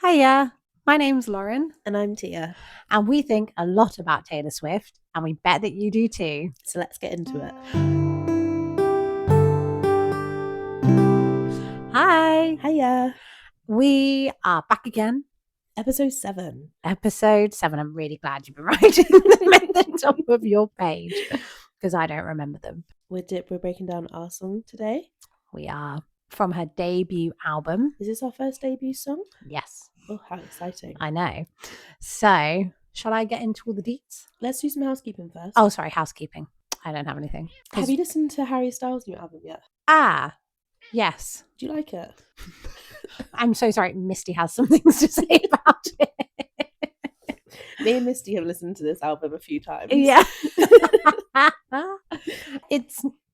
Hiya, my name's Lauren, And I'm Tia. and we think a lot about Taylor Swift, and we bet that you do too. So let's get into it. Hi, Hiya. we are back again. Episode 7. Episode 7. I'm really glad you've been writing them at the top of your page because I don't remember them. We're breaking down our song today. We are from her debut album. Is this our first debut song? Yes. Oh, how exciting. I know. So, shall I get into all the deets? Let's do some housekeeping first. Oh, sorry, housekeeping. I don't have anything. Have you listened to Harry Styles' new album yet? Yes. Do you like it? I'm so sorry. Misty has some things to say about it. Me and Misty have listened to this album a few times. Yeah.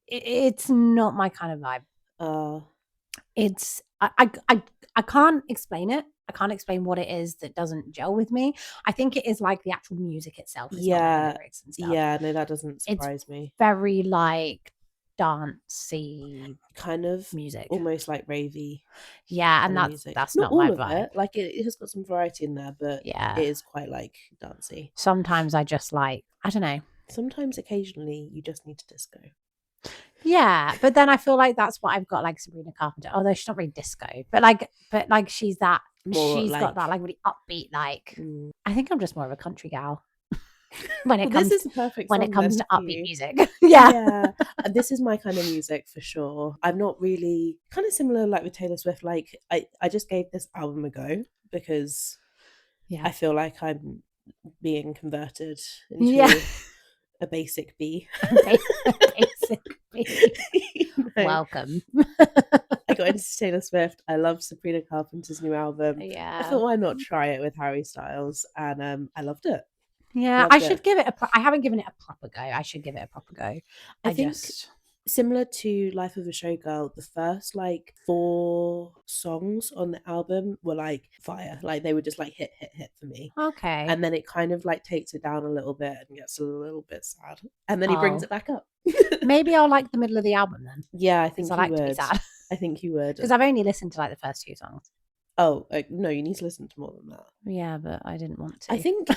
It's not my kind of vibe. It's I can't explain it. I can't explain what it is that doesn't gel with me. I think it is like the actual music itself. It's not the lyrics and stuff. Yeah, no, that doesn't surprise me. Very like dancey kind of music, almost like ravey. Yeah, and that's not my vibe. It. Like it has got some variety in there, but yeah, it is quite like dancey. Sometimes I just like, I don't know. Sometimes occasionally you just need to disco. Yeah, but then I feel like that's what I've got like Sabrina Carpenter. Although she's not really disco, but like she's that she's got that like really upbeat like. I think I'm just more of a country gal. When it comes, this is perfect when it comes to upbeat music. Yeah. This is my kind of music for sure. I'm not really kind of similar like with Taylor Swift. Like I just gave this album a go because I feel like I'm being converted into a basic B. Basic B. Welcome. I got into Taylor Swift. I love Sabrina Carpenter's new album. Yeah. I thought, why not try it with Harry Styles? And I loved it. Yeah, I should give it I haven't given it a proper go. I should give it a proper go. I think similar to Life of a Showgirl, the first like 4 songs on the album were like fire. Like they were just like hit for me. Okay. And then it kind of like takes it down a little bit and gets a little bit sad. And then he brings it back up. Maybe I'll like the middle of the album then. Yeah, I think I like to be sad. I think you would. Because I've only listened to like the first 2 songs. Oh, no, you need to listen to more than that. Yeah, but I didn't want to. I think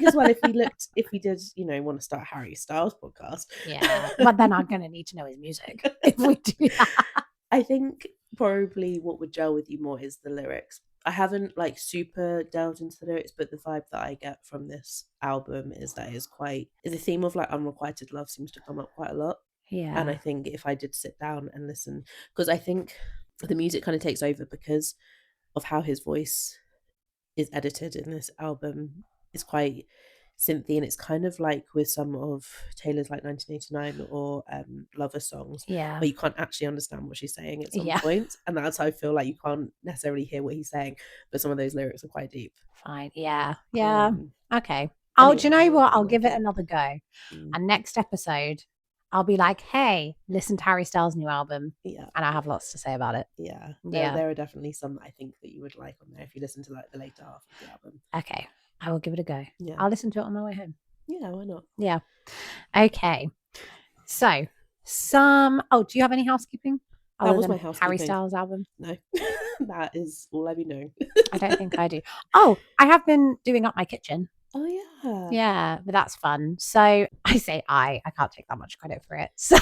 as well, if we did, want to start Harry Styles podcast. Yeah, but then I'm going to need to know his music if we do that. I think probably what would gel with you more is the lyrics. I haven't like super delved into the lyrics, but the vibe that I get from this album is that the theme of like unrequited love seems to come up quite a lot. Yeah. And I think if I did sit down and listen, because I think the music kind of takes over because of how his voice is edited in this album. Is quite synthy, and it's kind of like with some of Taylor's like 1989 or Lover songs, where you can't actually understand what she's saying at some point, and that's how I feel like you can't necessarily hear what he's saying, but some of those lyrics are quite deep. Fine. Yeah. Okay. Do you know what? I'll give it another go, and next episode I'll be like, hey, listen to Harry Styles' new album. Yeah. And I have lots to say about it. Yeah. There are definitely some that I think that you would like on there if you listen to like the later half of the album. Okay. I will give it a go. Yeah. I'll listen to it on my way home. Yeah, why not? Yeah. Okay. So do you have any housekeeping? That was my housekeeping. Harry Styles album? No. That is all I've been doing. I don't think I do. Oh, I have been doing up my kitchen. Oh yeah. Yeah, but that's fun. So I say I can't take that much credit for it. So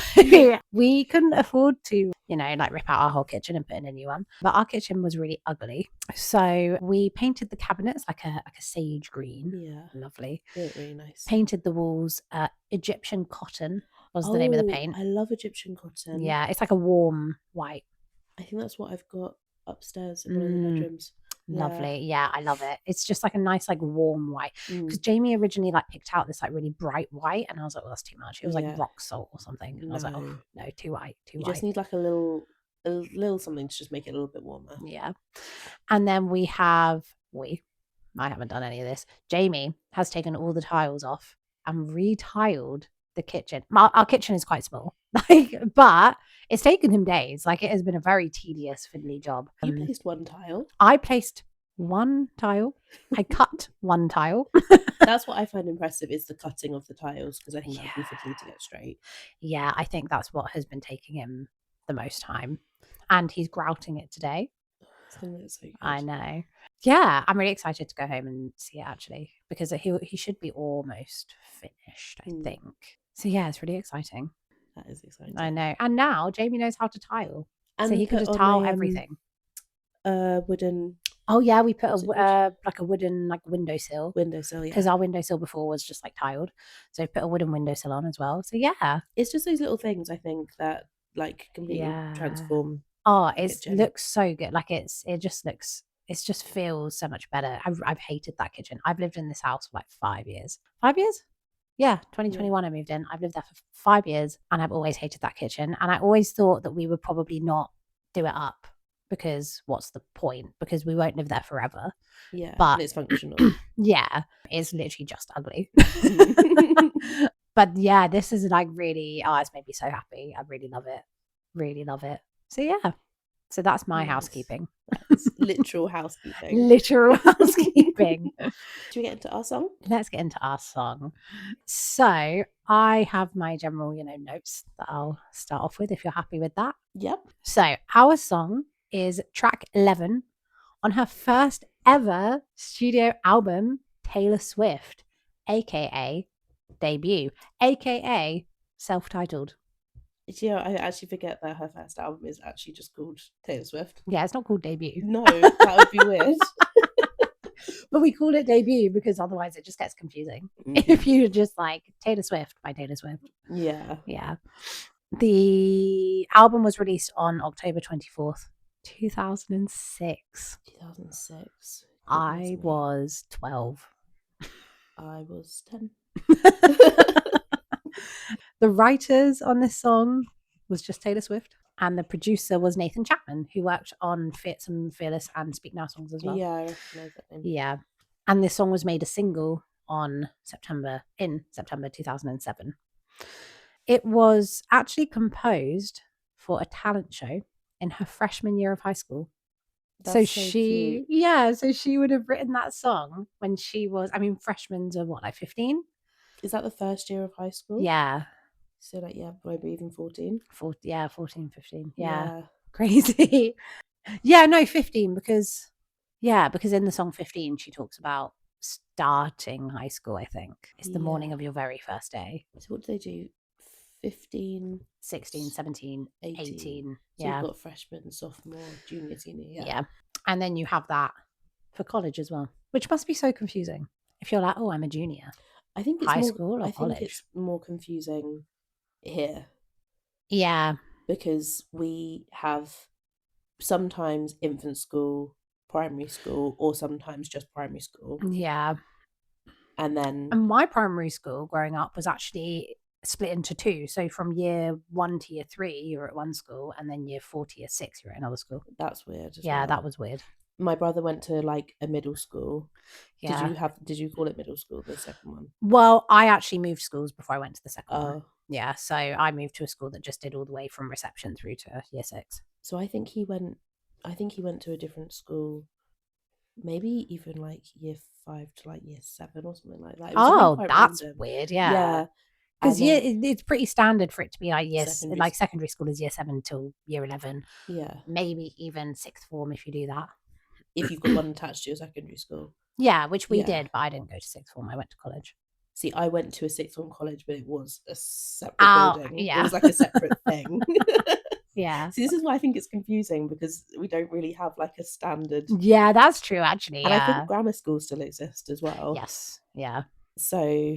we couldn't afford to, like rip out our whole kitchen and put in a new one. But our kitchen was really ugly. So we painted the cabinets like a sage green. Yeah. Lovely. Really nice. Painted the walls Egyptian cotton was the name of the paint. I love Egyptian cotton. Yeah, it's like a warm white. I think that's what I've got upstairs in one of the bedrooms. Lovely. Yeah, I love it. It's just like a nice like warm white, because Jamie originally like picked out this like really bright white, and I was like, well, that's too much. It was like rock salt or something, and I was like, oh no, too white. You just need like a little something to just make it a little bit warmer. Yeah. And then I haven't done any of this. Jamie has taken all the tiles off and retiled the kitchen. Our kitchen is quite small, but it's taken him days. Like, it has been a very tedious, fiddly job. You placed one tile. I placed one tile. I cut one tile. That's what I find impressive, is the cutting of the tiles, because I think that would be fiddly to get straight. Yeah, I think that's what has been taking him the most time. And he's grouting it today. So good. I know. yeah, I'm really excited to go home and see it actually, because he should be almost finished, I think. So yeah, it's really exciting. That is exciting. I know. And now Jamie knows how to tile. And so he can put just on tile a, everything. Wooden Oh yeah, we put what's it like a wooden like windowsill. windowsill, Because yeah. our windowsill before was just like tiled. So we put a wooden windowsill on as well. So yeah. It's just those little things I think that like completely Yeah. transform Oh, the it kitchen. looks so good. Like it just feels so much better. I've hated that kitchen. I've lived in this house for like 5 years. 5 years? Yeah, 2021 I moved in. I've lived there for 5 years and I've always hated that kitchen. And I always thought that we would probably not do it up because what's the point? Because we won't live there forever. Yeah, But and it's functional. yeah, it's literally just ugly. But yeah, this is like really, it's made me so happy. I really love it. Really love it. So yeah. So that's my housekeeping. That's literal housekeeping. Literal housekeeping. Should we get into our song? Let's get into our song. So I have my general, notes that I'll start off with if you're happy with that. Yep. So our song is track 11 on her first ever studio album, Taylor Swift, aka Debut, aka self-titled. Yeah, I actually forget that her first album is actually just called Taylor Swift. Yeah, it's not called Debut. No, that would be weird. But we call it Debut because otherwise it just gets confusing. If you just like Taylor Swift by Taylor Swift. Yeah. Yeah. The album was released on October 24th, 2006. 2006. I was 12. I was 10. The writers on this song was just Taylor Swift. And the producer was Nathan Chapman, who worked on some Fearless and Speak Now songs as well. Yeah, I recognize that name. Yeah. And this song was made a single in September 2007. It was actually composed for a talent show in her freshman year of high school. That's so cute. So she would have written that song when she was, freshmen are what, like 15? Is that the first year of high school? Yeah. So like, yeah, probably even 14. 14, 15. Yeah. Crazy. Yeah, no, 15 because in the song 15 she talks about starting high school, I think. It's the morning of your very first day. So what do they do? 15, 16, 17, 18. So you've got freshman, sophomore, junior, senior. Yeah. And then you have that for college as well, which must be so confusing. If you're like, oh, I'm a junior. I think it's high school or college. I think it's more confusing here. Yeah. Because we have sometimes infant school, primary school, or sometimes just primary school. Yeah. And my primary school growing up was actually split into two. So from year 1 to year 3, you were at one school, and then year 4 to year 6, you were at another school. That's weird. That was weird. My brother went to like a middle school. Yeah. Did you call it middle school, the second one? Well, I actually moved schools before I went to the second one. Yeah. So I moved to a school that just did all the way from reception through to year 6. So I think he went to a different school, maybe even like year 5 to like year 7 or something like that. That's random. Weird. Yeah. Because it's pretty standard for it to be like secondary school is year 7 till year 11. Yeah. Maybe even sixth form if you do that. If you've got one attached to your secondary school. Yeah, which we did, but I didn't go to sixth form. I went to college. See, I went to a sixth form college, but it was a separate building. Yeah. It was like a separate thing. Yeah. See, this is why I think it's confusing, because we don't really have like a standard. Yeah, that's true, actually. And I think grammar schools still exist as well. Yes. Yeah. So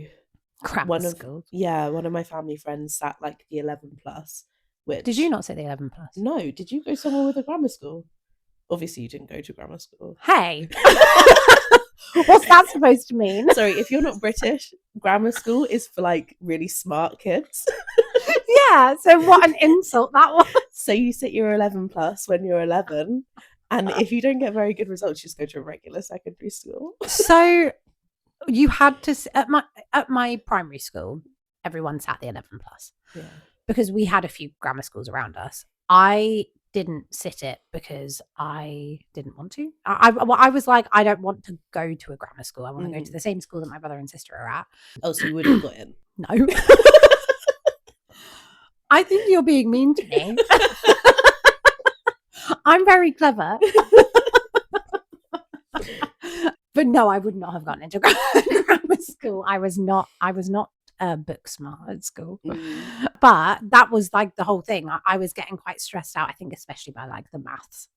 grammar schools. Yeah, one of my family friends sat like the 11 plus. Which, did you not say the 11 plus? No. Did you go somewhere with a grammar school? Obviously, you didn't go to grammar school. Hey. What's that supposed to mean? Sorry, if you're not British, grammar school is for like really smart kids. Yeah, so what an insult that was. So you sit your 11 plus when you're 11, and if you don't get very good results, you just go to a regular secondary school. So you had to, at my primary school, everyone sat the 11 plus. Yeah. Because we had a few grammar schools around us. I didn't sit it because I didn't want to. I was like, I don't want to go to a grammar school. I want to go to the same school that my brother and sister are at. Oh, so you wouldn't have got in? No. I think you're being mean to me. I'm very clever. But no, I would not have gotten into grammar school. I was not book smart at school. But that was like the whole thing. I was getting quite stressed out, I think, especially by like the maths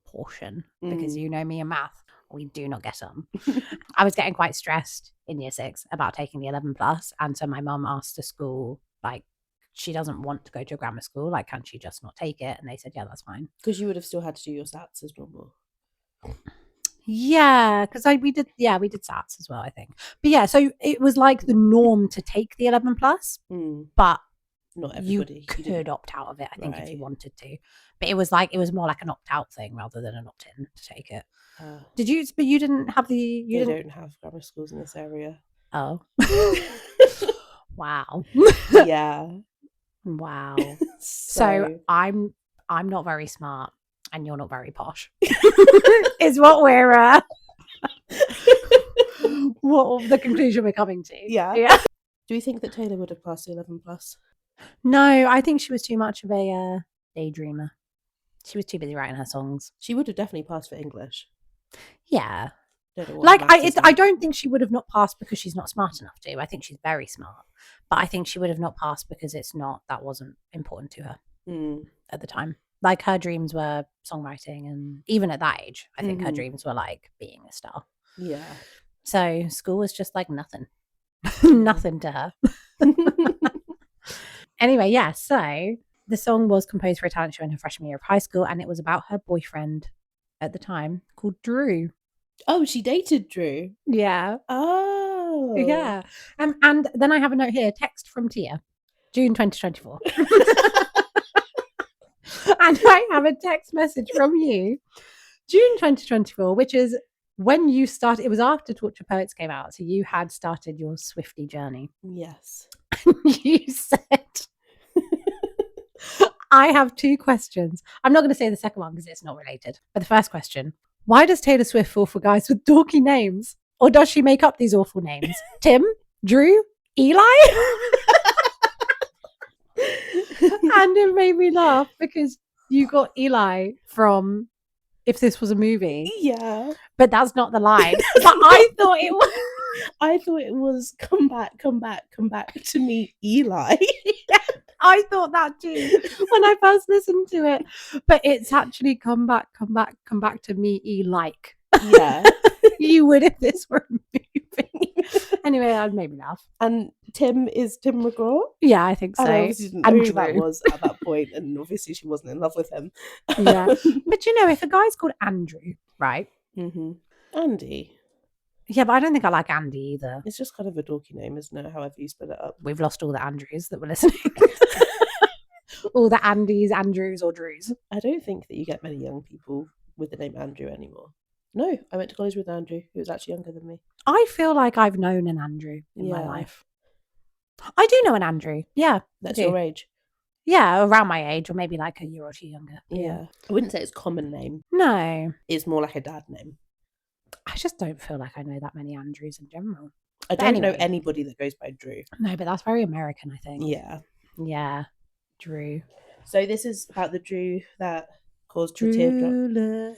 portion, because you know me and math, we do not get on. I was getting quite stressed in year 6 about taking the 11 plus. And so my mum asked the school, like, she doesn't want to go to a grammar school. Like, can she just not take it? And they said, yeah, that's fine. Because you would have still had to do your SATs as normal. Yeah, because we did SATs as well, I think. But yeah, so it was like the norm to take the 11 plus, but not everybody. You could opt out of it, I think, if you wanted to. But it was more like an opt out thing rather than an opt in to take it. Did you? But you didn't have the. They don't have grammar schools in this area. Oh. Wow. Yeah. Wow. So I'm not very smart, and you're not very posh. Is what we're what the conclusion we're coming to. Yeah. Do you think that Taylor would have passed the 11 plus? No, I think she was too much of a daydreamer. She was too busy writing her songs. She would have definitely passed for English. Yeah. Like, I don't think she would have not passed because she's not smart enough to. I think she's very smart. But I think she would have not passed because that wasn't important to her at the time. Like, her dreams were songwriting, and even at that age, I think her dreams were like being a star. Yeah. So school was just like nothing. Nothing to her. Anyway, yeah, so the song was composed for a talent show in her freshman year of high school, and it was about her boyfriend at the time called Drew. Oh, she dated Drew? Yeah. Oh. Yeah. And then I have a note here, text from Tia, June 2024. And I have a text message from you, June 2024, which is when you started. It was after Torture Poets came out, so you had started your Swiftie journey. Yes. You said, I have 2 questions. I'm not going to say the second one because it's not related. But the first question, why does Taylor Swift fall for guys with dorky names? Or does she make up these awful names? Tim? Drew? Eli? And it made me laugh because you got Eli from If This Was a Movie. Yeah. But that's not the line. But I thought it was... I thought it was come back to meet Eli. Yeah, I thought that too when I first listened to it. But it's actually come back to meet Eli. Yeah. You would if this were a movie. Anyway, that made me laugh. And Tim is Tim McGraw? Yeah, I think so. And I obviously didn't know who that was at that point, and obviously she wasn't in love with him. Yeah. But if a guy's called Andrew, right? Andy. Yeah, but I don't think I like Andy either. It's just kind of a dorky name, isn't it? However you spell it up. We've lost all the Andrews that were listening. All the Andys, Andrews, or Drews. I don't think that you get many young people with the name Andrew anymore. No, I went to college with Andrew, who was actually younger than me. I feel like I've known an Andrew in my life. I do know an Andrew. Yeah. That's your age? Yeah, around my age, or maybe like a year or 2 younger. Yeah. I wouldn't say it's a common name. No. It's more like a dad name. I just don't feel like I know that many Andrews in general. I don't know anybody that goes by Drew. No, but that's very American, I think. Yeah. Yeah. Drew. So this is about the Drew that caused the teardrop.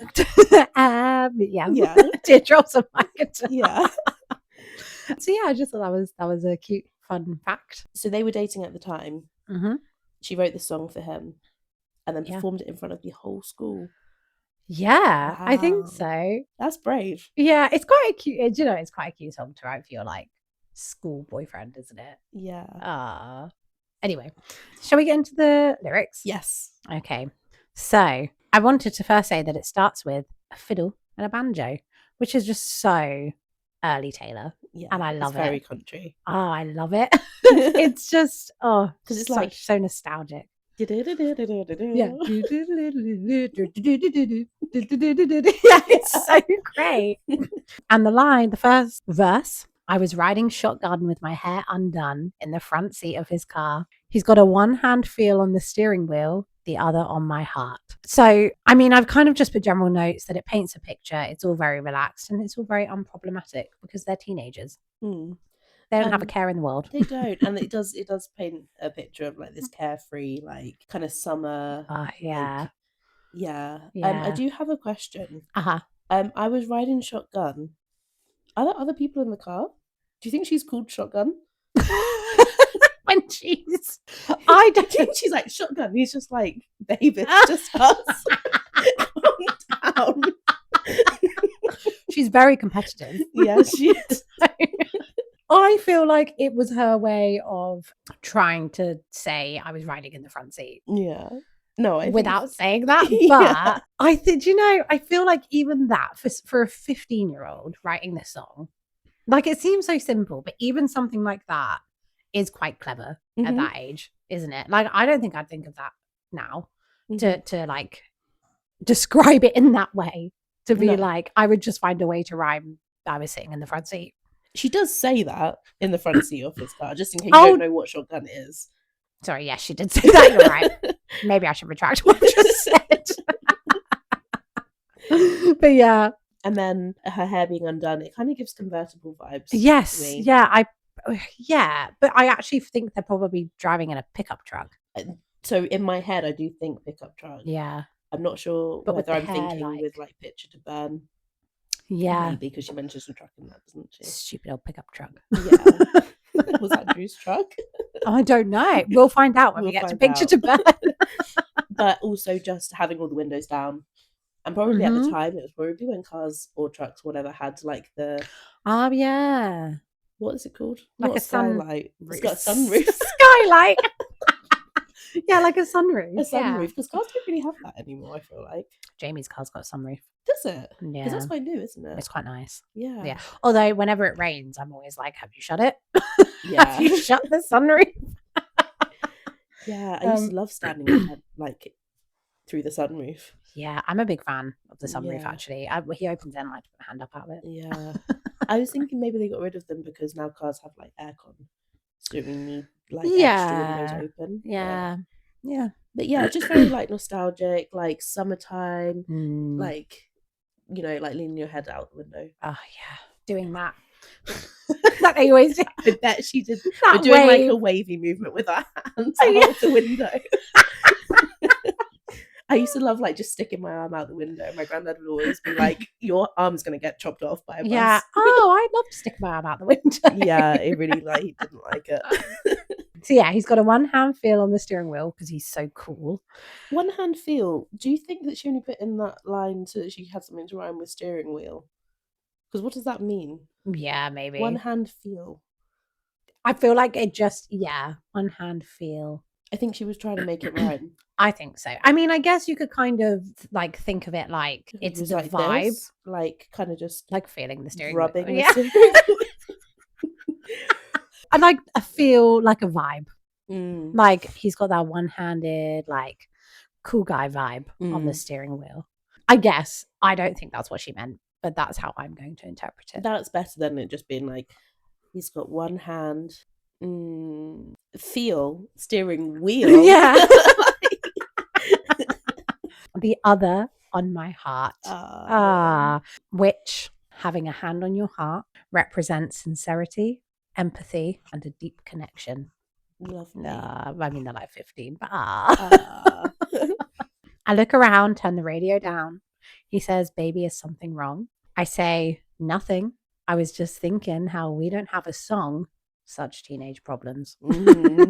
Yeah. Teardrops on my guitar. Yeah. So yeah, I just thought that was a cute, fun fact. So they were dating at the time. She wrote the song for him and then performed it in front of the whole school. Yeah, wow. I think so. That's brave. Yeah, it's quite a cute, it's quite a cute song to write for your like school boyfriend, isn't it? Yeah. Anyway, shall we get into the lyrics? Yes. Okay. So I wanted to first say that it starts with a fiddle and a banjo, which is just so early Taylor. Yeah. And I love it. Very country. Oh, I love it. It's just, because it's like so nostalgic. Yeah. Yeah, it's so great. And the first verse, I was riding shotgun with my hair undone in the front seat of his car. He's got a one-hand feel on the steering wheel, the other on my heart. So, I mean, I've kind of just put general notes that it paints a picture. It's all very relaxed and it's all very unproblematic because they're teenagers. They don't have a care in the world. They don't. And it does paint a picture of like this carefree, like kind of summer. Yeah. Like, yeah. I do have a question. Uh-huh. I was riding shotgun. Are there other people in the car? Do you think she's called Shotgun? When she's, I Do you think she's like Shotgun? He's just like, babe, it's just us. Calm down. She's very competitive. Yeah, she is. I feel like it was her way of trying to say I was riding in the front seat. Yeah. No, I without saying that. But Yeah. I think, you know, I feel like even that for a 15-year-old writing this song, like it seems so simple, but even something like that is quite clever at that age, isn't it? Like I don't think I'd think of that now to like describe it in that way, to be like, I would just find a way to rhyme I was sitting in the front seat. She does say that in the front seat of his car, just in case you don't know what Shotgun is. Sorry, yes, she did say that. You're right. Maybe I should retract what I just said. But yeah. And then her hair being undone, it kind of gives convertible vibes. Yes. To me. Yeah. But I actually think they're probably driving in a pickup truck. So in my head, I do think pickup truck. Yeah. I'm not sure but whether I'm thinking with like Picture to Burn. Yeah. Maybe because she mentions a truck in that, doesn't she? Stupid old pickup truck. Yeah. Was that Drew's truck? I don't know. We'll find out when we get to Picture to Burn. But also just having all the windows down. And probably at the time, it was probably when cars or trucks, whatever, had like the... Oh, yeah. What is it called? Like Not a skylight. It's got a sunroof. Skylight. Yeah, like a sunroof. A sunroof. Because cars don't really have that anymore, I feel like. Jamie's car's got a sunroof. Does it? Yeah. Because that's quite new, isn't it? It's quite nice. Yeah. Yeah. Although whenever it rains, I'm always like, have you shut it? Yeah. Have you shut the sunroof? Yeah. I used to love standing in bed, like through the sunroof. Yeah. I'm a big fan of the sunroof, actually. He opens in, like, put my hand up out of it. Yeah. I was thinking maybe they got rid of them because now cars have like aircon. So we need like extra windows open. Yeah. Yeah. But yeah, just very like nostalgic, like summertime, like, you know, like leaning your head out the window. Oh yeah, doing that. That they always do. I bet she did. We're doing like a wavy movement with our hands out the window. I used to love like just sticking my arm out the window. My granddad would always be like, "Your arm's gonna get chopped off by a bus." Yeah. Oh, I love to stick my arm out the window. Yeah, it really like he didn't like it. So yeah, he's got a one-hand feel on the steering wheel because he's so cool. One-hand feel. Do you think that she only put in that line so that she had something to rhyme with steering wheel? Because what does that mean? Yeah, maybe. One-hand feel. I feel like it just, one-hand feel. I think she was trying to make it rhyme. I think so. I mean, I guess you could kind of like think of it like it's the like vibe. This, like kind of just like feeling the steering rubbing wheel. the Yeah. steering wheel. I feel like a vibe. Mm. Like he's got that one-handed, like cool guy vibe on the steering wheel. I guess. I don't think that's what she meant, but that's how I'm going to interpret it. That's better than it just being like, he's got one hand, feel, steering wheel. Yeah. The other on my heart. Which, having a hand on your heart, represents sincerity, empathy, and a deep connection. Lovely. I mean, they're like 15, but I look around, turn the radio down. He says, "Baby, is something wrong?" I say, "Nothing. I was just thinking how we don't have a song." Such teenage problems.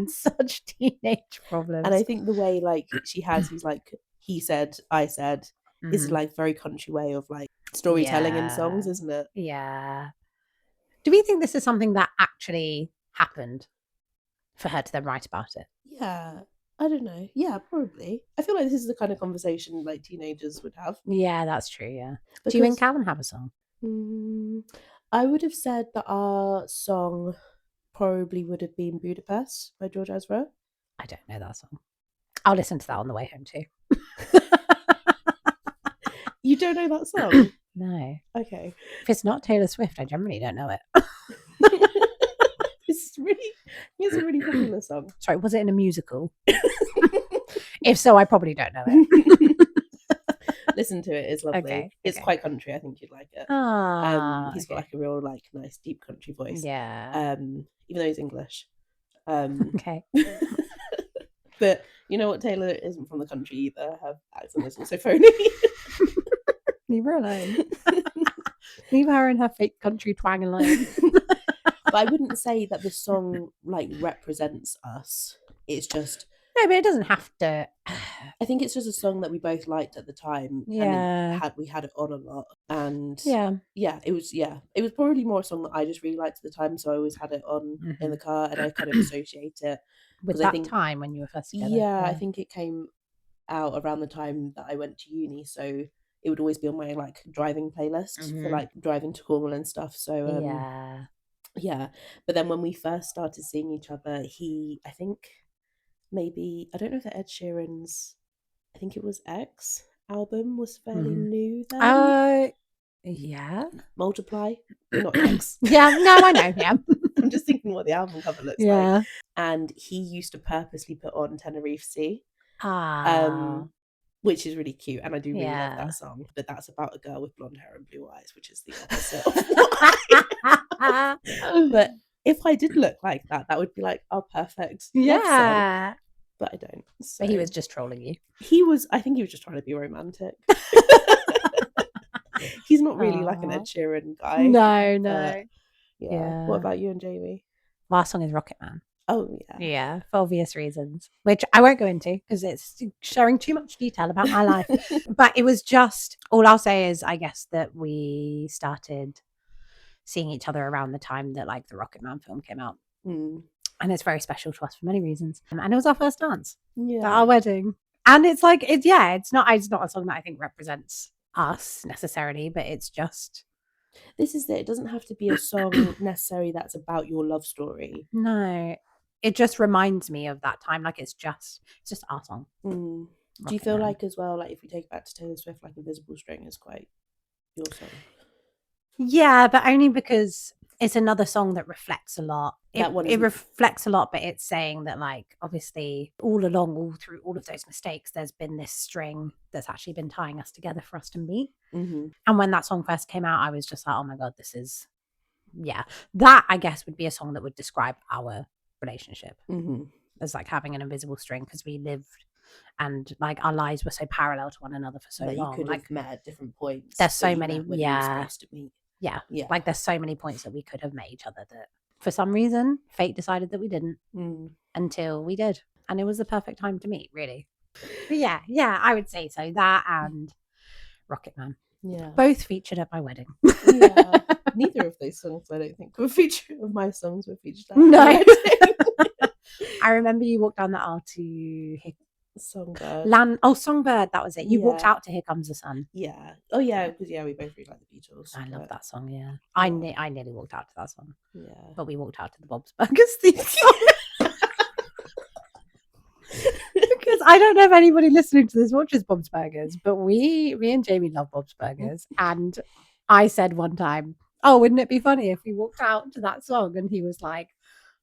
Such teenage problems. And I think the way like she has, he's like, he said, I said, is like very country way of like storytelling in songs, isn't it? Yeah. Do we think this is something that actually happened for her to then write about it? Yeah. I don't know. Yeah, probably. I feel like this is the kind of conversation like teenagers would have. Yeah, that's true. Yeah. Because, do you and Calvin have a song? I would have said that our song probably would have been Budapest by George Ezra. I don't know that song. I'll listen to that on the way home too. You don't know that song? No. Okay. If it's not Taylor Swift, I generally don't know it. It's a really popular song. Sorry, was it in a musical? If so, I probably don't know it. Listen to it, it's lovely. Okay, it's quite country. I think you'd like it. He's got like a real like nice deep country voice. Yeah. Even though he's English. Okay. But you know what? Taylor isn't from the country either. Her accent is also phony. Leave her alone. Leave her in her fake country twang alone. But I wouldn't say that the song like represents us. It's just No, but it doesn't have to. I think it's just a song that we both liked at the time, Yeah. and we had it on a lot, and Yeah. it was probably more a song that I just really liked at the time, so I always had it on in the car, and I kind of associate it With because I that think time when you were first together. yeah, I think it came out around the time that I went to uni, so it would always be on my like driving playlist for like driving to Cornwall and stuff. So yeah. But then when we first started seeing each other, I think maybe I don't know if Ed Sheeran's I think it was X album was fairly new then. Yeah. Multiply, not X. Yeah, no, I know. Yeah. I'm just thinking what the album cover looks like. And he used to purposely put on Tenerife Sea. Which is really cute, and I do really love that song. But that's about a girl with blonde hair and blue eyes, which is the opposite of what But if I did look like that, that would be like, oh, perfect. Yeah. But I don't. So. But he was just trolling you. I think he was just trying to be romantic. He's not really like an Ed Sheeran guy. No. Yeah. What about you and Jamie? Last song is Rocket Man. Oh, yeah. Yeah, for obvious reasons, which I won't go into because it's sharing too much detail about my life. But it was just, all I'll say is, I guess that we started seeing each other around the time that like the Rocket Man film came out. And it's very special to us for many reasons. And it was our first dance at our wedding. And it's like, it's not a song that I think represents us necessarily, but it's just... This is it. It doesn't have to be a song necessarily that's about your love story. No. It just reminds me of that time. Like it's just our song. Do you feel like as well, like if we take it back to Taylor Swift, like Invisible String is quite your song? Yeah, but only because it's another song that reflects a lot. It reflects a lot, but it's saying that like obviously all along, all through all of those mistakes, there's been this string that's actually been tying us together for us to meet. And when that song first came out, I was just like, oh my God, this is that I guess would be a song that would describe our relationship as like having an invisible string, because we lived and like our lives were so parallel to one another for so long. You could like have met at different points. There's so many you were supposed to meet. Like there's so many points that we could have met each other that for some reason fate decided that we didn't until we did, and it was the perfect time to meet, really. But yeah, I would say so. That and Rocket Man, both featured at my wedding. Neither of those songs I don't think were featured. Of my songs were featured at my wedding. I remember you walked down the aisle to Songbird. Songbird, that was it. You walked out to Here Comes the Sun. Yeah. Oh yeah, because we both really like the Beatles. I love that song. Yeah. I nearly walked out to that song. Yeah. But we walked out to the Bob's Burgers theme song. Because I don't know if anybody listening to this watches Bob's Burgers, but me and Jamie love Bob's Burgers. And I said one time, oh, wouldn't it be funny if we walked out to that song? And he was like,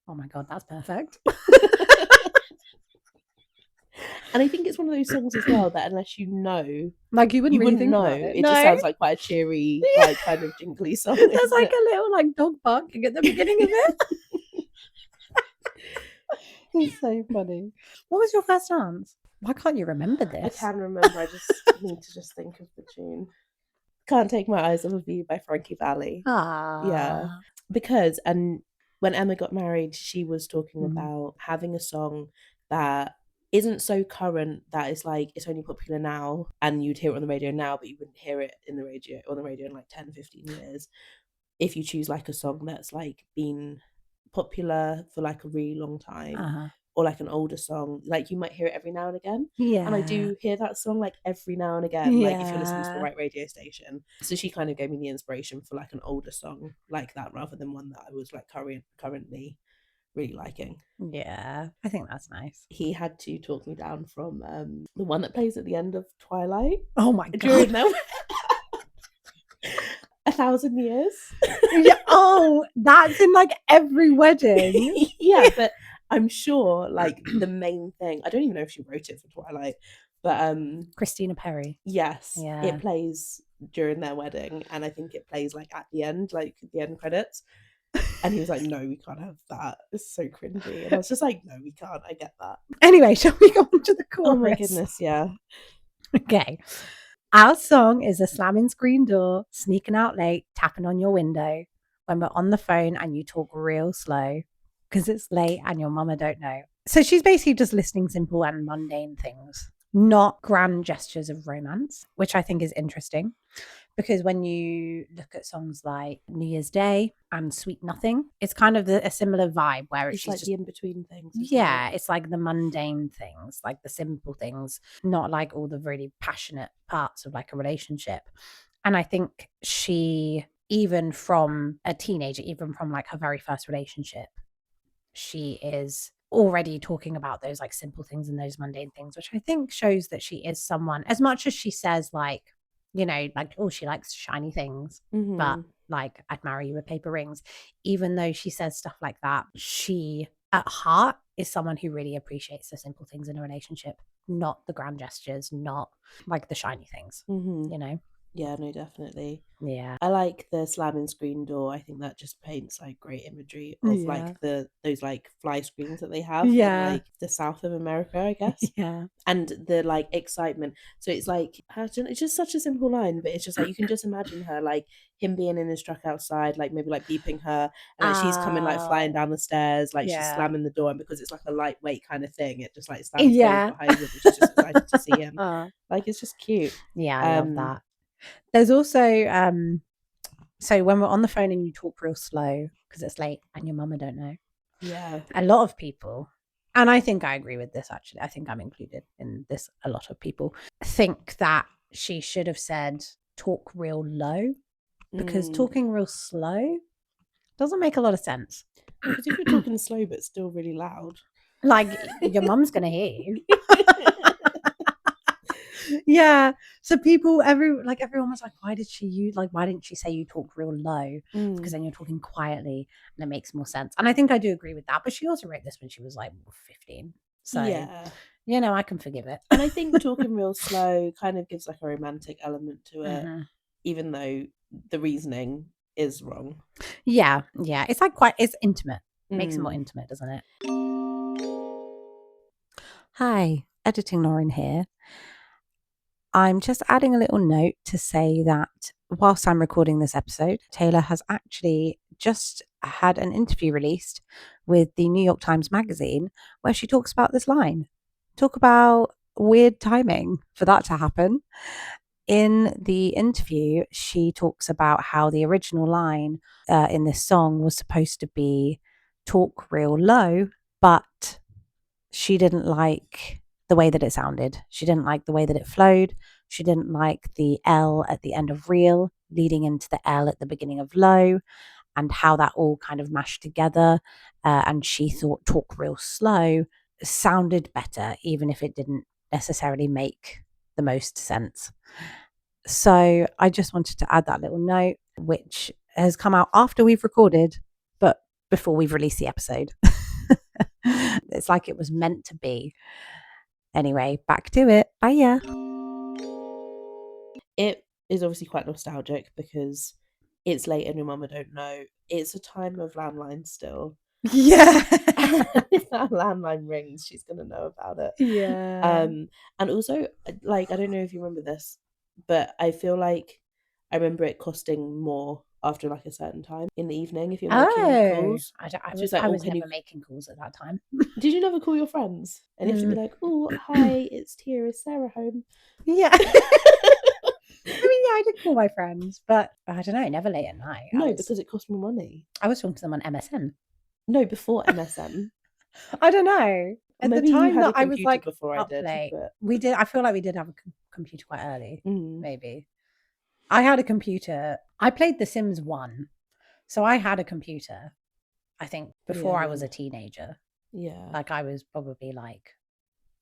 oh my God, that's perfect. And I think it's one of those songs as well that unless you know, like you wouldn't really think know. About it. It just sounds like quite a cheery, like kind of jingly song. There's like a little like dog barking at the beginning of it. It's so funny. What was your first dance? Why can't you remember this? I can remember. I just need to think of the tune. Can't Take My Eyes Off of You by Frankie Valli. Yeah, because when Emma got married, she was talking about having a song that isn't so current, that is like it's only popular now and you'd hear it on the radio now, but you wouldn't hear it on the radio in like 10-15 years. If you choose like a song that's like been popular for like a really long time, or like an older song, like you might hear it every now and again. And I do hear that song like every now and again, like if you're listening to the right radio station. So she kind of gave me the inspiration for like an older song like that, rather than one that I was like currently really liking. Yeah, I think that's nice. He had to talk me down from the one that plays at the end of Twilight. Oh my God. 1,000 Years. Yeah, oh, that's in like every wedding. Yeah, but I'm sure like the main thing, I don't even know if she wrote it for Twilight, but Christina Perri. Yes, it plays during their wedding, and I think it plays like at the end, like the end credits. And he was like, no, we can't have that. It's so cringy. And I was just like, no, we can't. I get that. Anyway, shall we go on to the chorus? Oh my goodness, yeah. Okay. Our song is a slamming screen door, sneaking out late, tapping on your window when we're on the phone and you talk real slow because it's late and your mama don't know. So she's basically just listing simple and mundane things, not grand gestures of romance, which I think is interesting. Because when you look at songs like New Year's Day and Sweet Nothing, it's kind of a similar vibe where It's she's like just the in between things. yeah, it's like the mundane things, like the simple things, not like all the really passionate parts of like a relationship. And I think she, even from a teenager, even from like her very first relationship, she is already talking about those like simple things and those mundane things, which I think shows that she is someone, as much as she says, like, you know, like, oh, she likes shiny things, but like, I'd marry you with paper rings. Even though she says stuff like that, she at heart is someone who really appreciates the simple things in a relationship, not the grand gestures, not like the shiny things, you know? Yeah, no, definitely. Yeah. I like the slamming screen door. I think that just paints like great imagery of like those like fly screens that they have in like the south of America, I guess. Yeah. And the like excitement. So it's like it's just such a simple line, but it's just like you can just imagine her like him being in his truck outside, like maybe like beeping her, and like she's coming like flying down the stairs, like she's slamming the door, and because it's like a lightweight kind of thing, it just like stands closed behind him, and she's just excited to see him. Like it's just cute. Yeah, I love that. There's also so when we're on the phone and you talk real slow because it's late and your mama don't know. Yeah. A lot of people, and I think I agree with this actually, I think I'm included in this, a lot of people think that she should have said talk real low because talking real slow doesn't make a lot of sense. Because if you're talking slow but still really loud, like your mum's gonna hear you. Yeah. So people, everyone was like, why didn't she say you talk real low? Because then you're talking quietly and it makes more sense. And I think I do agree with that. But she also wrote this when she was like 15. So yeah, you know, I can forgive it. and I think talking real slow kind of gives like a romantic element to it, even though the reasoning is wrong. Yeah. It's like it's intimate. Makes it more intimate, doesn't it? Hi, editing Lauren here. I'm just adding a little note to say that whilst I'm recording this episode, Taylor has actually just had an interview released with the New York Times Magazine where she talks about this line. Talk about weird timing for that to happen. In the interview, she talks about how the original line in this song was supposed to be talk real low, but she didn't like the way that it sounded. She didn't like the way that it flowed. She didn't like the L at the end of real leading into the L at the beginning of low and how that all kind of mashed together. And she thought talk real slow sounded better, even if it didn't necessarily make the most sense. So I just wanted to add that little note, which has come out after we've recorded, but before we've released the episode. It's like it was meant to be. Anyway, back to it. Bye. It is obviously quite nostalgic because it's late and your mama don't know. It's a time of landline still. Yeah. If that landline rings, she's gonna know about it. Yeah. And also, like, I don't know if you remember this, but I feel like I remember it costing more after like a certain time in the evening if you're making calls. I was never making calls at that time. Did you never call your friends? And you have to be like, oh, hi, it's Tia, is Sarah home? Yeah. I mean, yeah, I did call my friends, but I don't know, never late at night. No, because it cost more money. I was talking to them on MSN. No, before MSN. I don't know. At Maybe the time you had that a computer I was like before up I did. late, But... we did. I feel like we did have a computer quite early. Maybe I had a computer. I played The Sims 1, so I had a computer. I think before I was a teenager. Yeah, like I was probably like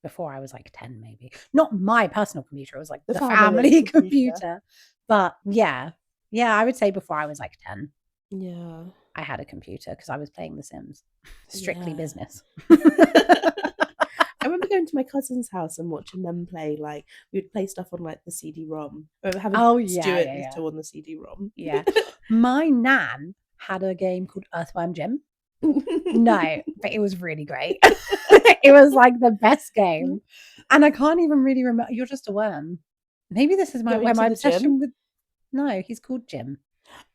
before I was like 10, maybe. Not my personal computer. It was like the family computer. But yeah, I would say before I was like 10. Yeah. I had a computer because I was playing The Sims. Strictly business. I remember going to my cousin's house and watching them play. Like we would play stuff on like the CD-ROM. I remember having Stuart Little on the CD-ROM. Yeah. My nan had a game called Earthworm Jim. No, but it was really great. It was like the best game. And I can't even really remember. You're just a worm. Maybe this is Going where to my the gym? obsession with. No, he's called Jim.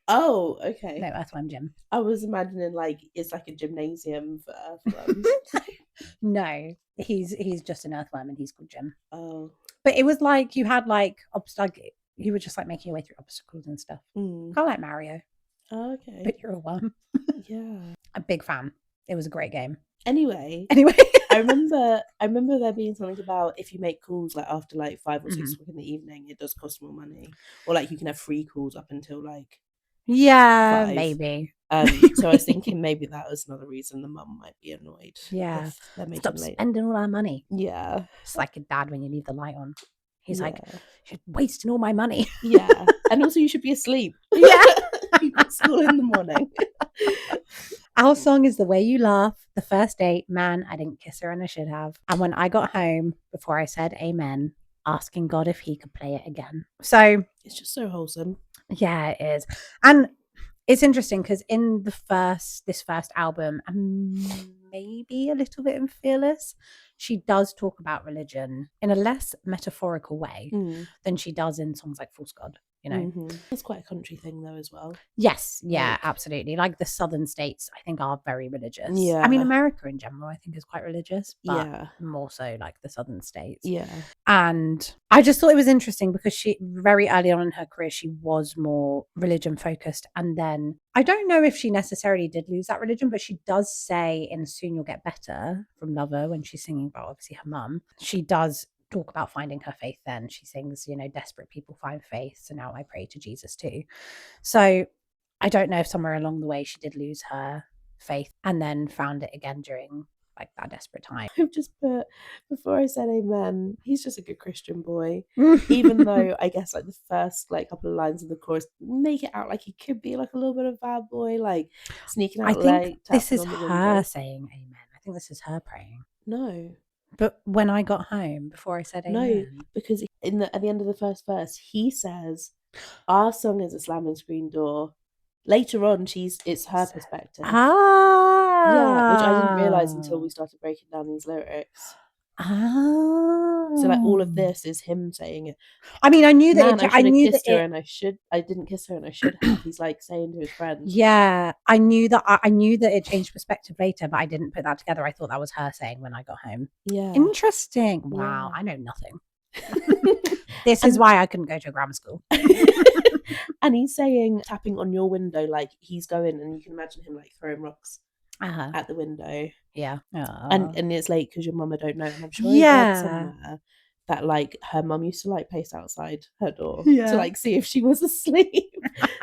Oh, No, okay. Earthworm Jim. I was imagining like it's like a gymnasium for earthworms. No, he's just an earthworm and he's called Jim. Oh. But it was like you had like obstacles. You were just like making your way through obstacles and stuff. Mm. Kind of like Mario. Oh, okay. But you're a worm. Yeah. A big fan. It was a great game. Anyway, I remember there being something about if you make calls like after like 5 or 6 o'clock in the evening, it does cost more money, or like you can have free calls up until like yeah, 5. maybe. So I was thinking maybe that was another reason the mum might be annoyed. Yeah, if they're making stop late. spending all our money. Yeah, it's like a dad when you leave the light on. He's like, yeah, you're wasting all my money. yeah, and also you should be asleep. Yeah. You've got school in the morning. Our song is The Way You Laugh, the first date. Man, I didn't kiss her and I should have. And when I got home, before I said amen, asking God if he could play it again. So It's just so wholesome. yeah, it is. And it's interesting because in this first album, and maybe a little bit in Fearless, she does talk about religion in a less metaphorical way than she does in songs like False God. You know, It's quite a country thing though as well. Yes, yeah, absolutely. Like the southern states, I think are very religious. Yeah, I mean, America in general, I think is quite religious, but yeah, more so like the southern states. yeah. And I just thought it was interesting because she very early on in her career, she was more religion focused. And then I don't know if she necessarily did lose that religion, but she does say in Soon You'll Get Better from Lover, when she's singing about obviously her mum, she does talk about finding her faith. Then she sings, you know, desperate people find faith, so now I pray to Jesus too. So I don't know if somewhere along the way she did lose her faith and then found it again during like that desperate time. I've just put, before I said amen, he's just a good Christian boy. Even though I guess like the first like couple of lines of the chorus make it out like he could be like a little bit of a bad boy, like sneaking out late, this is on the her window. saying amen. I think this is her praying. No. But when I got home, before I said amen. No, because at the end of the first verse, he says, our song is a slamming screen door. Later on, it's her perspective. Yeah, which I didn't realize until we started breaking down these lyrics. So like all of this is him saying it. I mean, I knew that I didn't kiss her and I should have. He's like saying to his friends. Yeah, I knew that it changed perspective later, but I didn't put that together. I thought that was her saying when I got home. Yeah. Interesting. Wow, I know nothing. This is why I couldn't go to a grammar school. And he's saying, tapping on your window, like he's going, and you can imagine him like throwing rocks at the window. Yeah. And it's late because your mama don't know. And I'm sure I read somewhere that like her mum used to like pace outside her door to like see if she was asleep.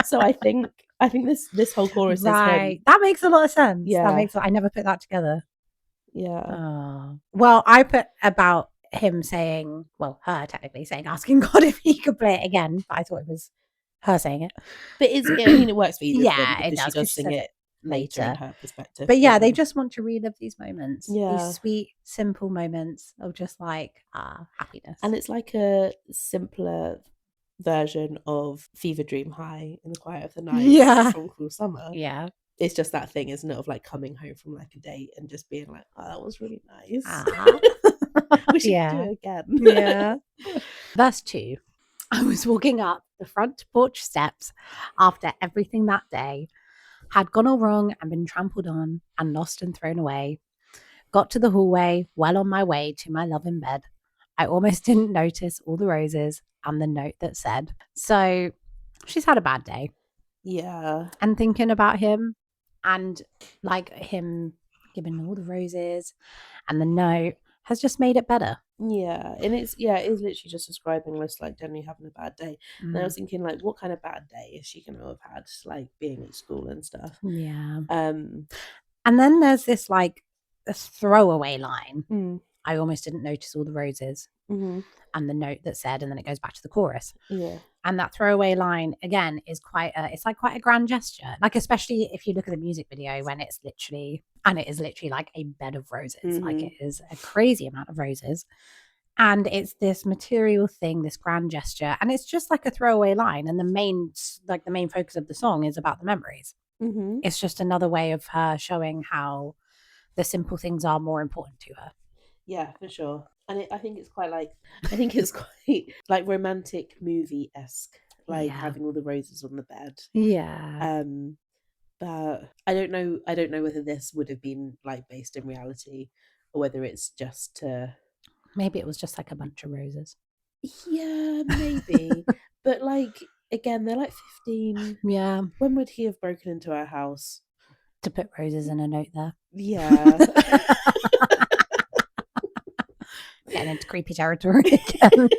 So I think this whole chorus is him. That makes a lot of sense. Yeah. I never put that together. Yeah. Well, I put about him saying, well, her technically saying, asking God if he could play it again, but I thought it was her saying it. But I mean, it works for either of them it because does, she does sing it later in her perspective. But yeah, they just want to relive these moments. Yeah. These sweet, simple moments of just like happiness. And it's like a simpler version of Fever Dream High in the Quiet of the Night from Cruel Summer. Yeah. It's just that thing, isn't it, of like coming home from like a date and just being like, oh, that was really nice. We should do it again. Yeah. Verse 2. I was walking up the front porch steps after everything that day had gone all wrong and been trampled on and lost and thrown away. Got to the hallway, well on my way to my love in bed. I almost didn't notice all the roses and the note that said. So she's had a bad day. Yeah. And thinking about him and like him giving all the roses and the note has just made it better. Yeah. And it is literally just describing this like generally having a bad day. And I was thinking like, what kind of bad day is she going to have had, like being at school and stuff? Yeah. And then there's this like a throwaway line. I almost didn't notice all the roses and the note that said, and then it goes back to the chorus. Yeah. And that throwaway line again is quite a grand gesture. Like, especially if you look at the music video when it is literally like a bed of roses. Like it is a crazy amount of roses. And it's this material thing, this grand gesture. And it's just like a throwaway line. And the main focus of the song is about the memories. It's just another way of her showing how the simple things are more important to her. Yeah, for sure. And I think it's quite like, I think it's quite like romantic movie-esque, like Yeah. having all the roses on the bed. Yeah. But I don't know whether this would have been like based in reality or whether it's just Maybe it was just like a bunch of roses. yeah, maybe. But like again, they're like 15. Yeah. When would he have broken into our house? To put roses in a note there. Yeah. Getting into creepy territory again.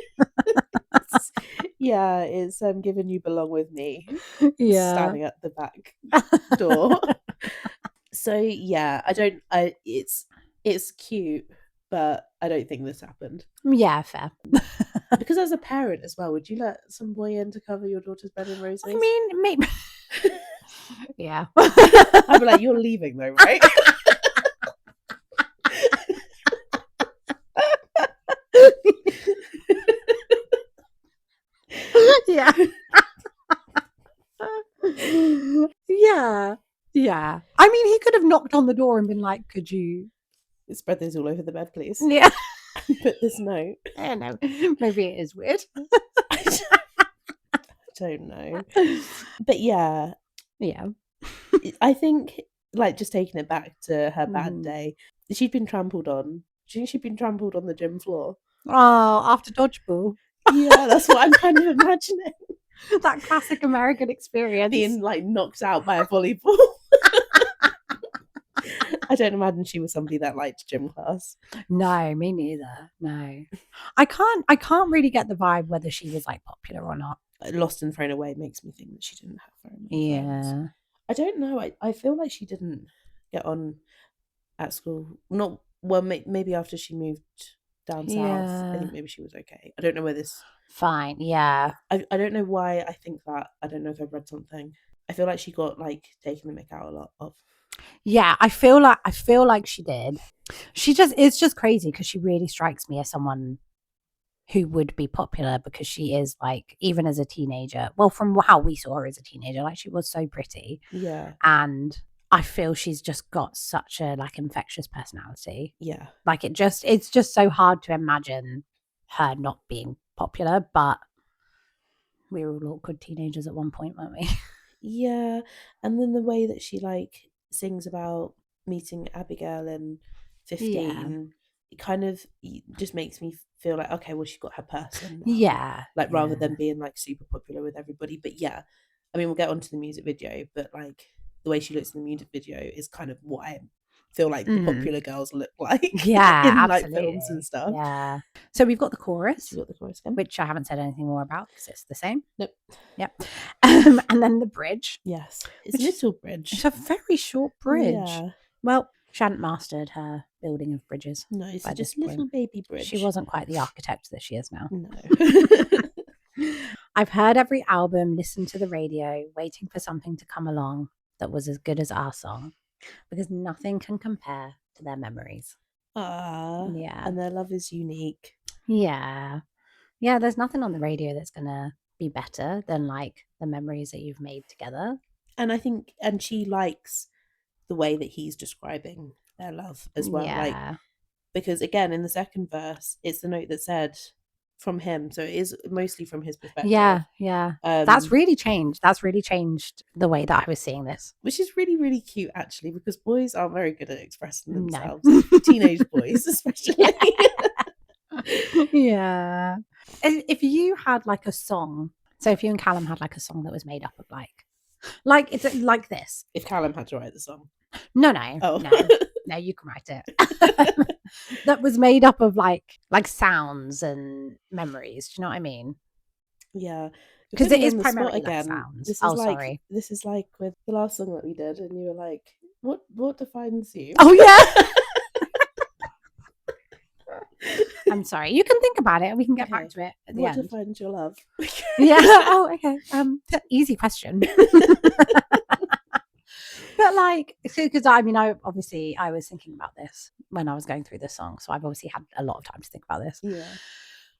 Yeah, it's given you belong with me. Yeah. Standing at the back door. So yeah, it's cute, but I don't think this happened. Yeah, fair. Because as a parent as well, would you let some boy in to cover your daughter's bed in roses? I mean, maybe. Yeah. I'd be like, you're leaving though, right? Yeah. Yeah. Yeah. I mean, he could have knocked on the door and been like, could you Spread those all over the bed, please. Yeah. Put this note. I don't know. Maybe it is weird. I don't know. But yeah. Yeah. I think, like, just taking it back to her bad day, she'd been trampled on. Do you think she'd been trampled on the gym floor? Oh, after dodgeball. Yeah, that's what I'm kind of imagining. That classic American experience. Being, like, knocked out by a volleyball. I don't imagine she was somebody that liked gym class. No, me neither. No. I can't really get the vibe whether she was, like, popular or not. Lost and Thrown Away makes me think that she didn't have very many friends. I don't know. I feel like she didn't get on at school. Not well. Maybe after she moved down south, I think maybe she was okay. I don't know where this. Fine. Yeah. I don't know why I think that. I don't know if I've read something. I feel like she got like taken the mick out a lot of. Yeah, I feel like she did. It's just crazy because she really strikes me as someone who would be popular because she is like, even as a teenager, well, from how we saw her as a teenager, like she was so pretty. Yeah. And I feel she's just got such a like infectious personality. Yeah. Like it's just so hard to imagine her not being popular, but we were all awkward teenagers at one point, weren't we? Yeah. And then the way that she like sings about meeting Abigail in 15, it kind of just makes me feel like, okay, well, she got her person now. Yeah. Like rather than being like super popular with everybody. But yeah, I mean, we'll get onto the music video, but like the way she looks in the music video is kind of what I feel like the popular girls look like. Yeah, in absolutely. like films and stuff. Yeah. So we've got the chorus. We've got the chorus again. Which I haven't said anything more about because it's the same. Nope. Yep. And then the bridge. Yes. It's a little bridge. It's a very short bridge. Yeah. Well, she hadn't mastered her building of bridges. No, it's just a little baby bridge. She wasn't quite the architect that she is now. No. I've heard every album, listened to the radio, waiting for something to come along that was as good as our song, because nothing can compare to their memories. Yeah. And their love is unique. Yeah. Yeah, there's nothing on the radio that's going to be better than like the memories that you've made together. And I think, and she likes the way that he's describing their love as well. Yeah. Like, because again, in the second verse, it's the note that said from him. So it is mostly from his perspective. Yeah. That's really changed. That's really changed the way that I was seeing this. Which is really, really cute, actually, because boys aren't very good at expressing themselves. Teenage boys, especially. Yeah. If you had like a song, so if you and Callum had like a song that was made up of like it's like this. If Callum had to write the song. No, you can write it. That was made up of like sounds and memories. Do you know what I mean? Yeah. Because it is primarily again. Sounds. Sorry. This is like with the last song that we did, and you were like, what defines you? Oh yeah. I'm sorry. You can think about it. We can get back to it at the end. What defines your love? Yeah. Oh, okay. Easy question. But like, because I mean, I was thinking about this when I was going through this song, so I've obviously had a lot of time to think about this. Yeah.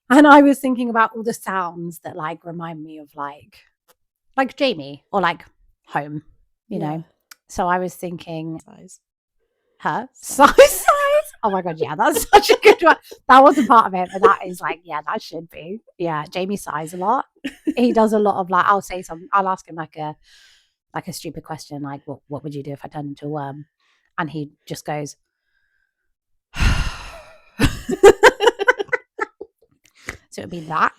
And I was thinking about all the sounds that like remind me of like Jamie or like home, you know. So I was thinking, size. Size. Oh my god, yeah, that's such a good one. That wasn't part of it, but that is like, yeah, that should be. Yeah, Jamie sighs a lot. He does a lot of like, I'll say something, I'll ask him like a stupid question, like what would you do if I turned into a worm? And he just goes. So it would be that.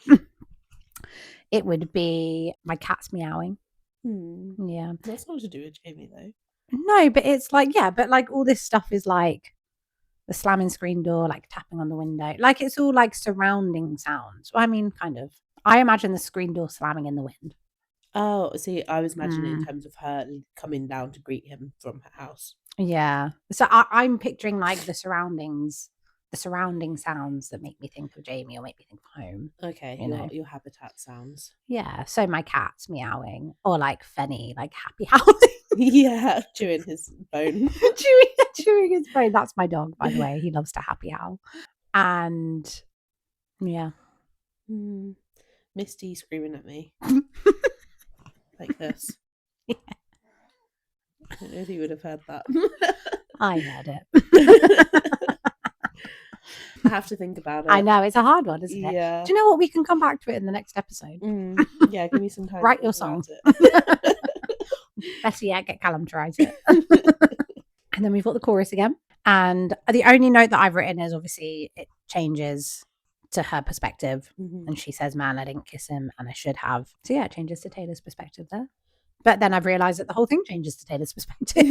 It would be my cat's meowing. Yeah. That's not to do with Jamie though. No, but it's like, yeah, but like all this stuff is like the slamming screen door, like tapping on the window. Like it's all like surrounding sounds. Well, I mean, kind of. I imagine the screen door slamming in the wind. Oh, see, I was imagining in terms of her coming down to greet him from her house. Yeah. So I'm picturing like the surrounding sounds that make me think of Jamie or make me think of home. Okay, your habitat sounds. Yeah. So my cat's meowing, or like Fenny, like happy howling. Yeah, chewing his bone. chewing his bone. That's my dog, by the way. He loves to happy howl. And yeah. Misty screaming at me. Like this. Yeah. I don't know if you would have heard that. I heard it. I have to think about it. I know, it's a hard one, isn't it? Yeah. Do you know what? We can come back to it in the next episode. Yeah, give me some time. Write your song. Better yet, get Callum to write it. And then we've got the chorus again. And the only note that I've written is obviously it changes to her perspective. And she says, man, I didn't kiss him and I should have. So yeah, it changes to Taylor's perspective there. But then I've realised that the whole thing changes to Taylor's perspective.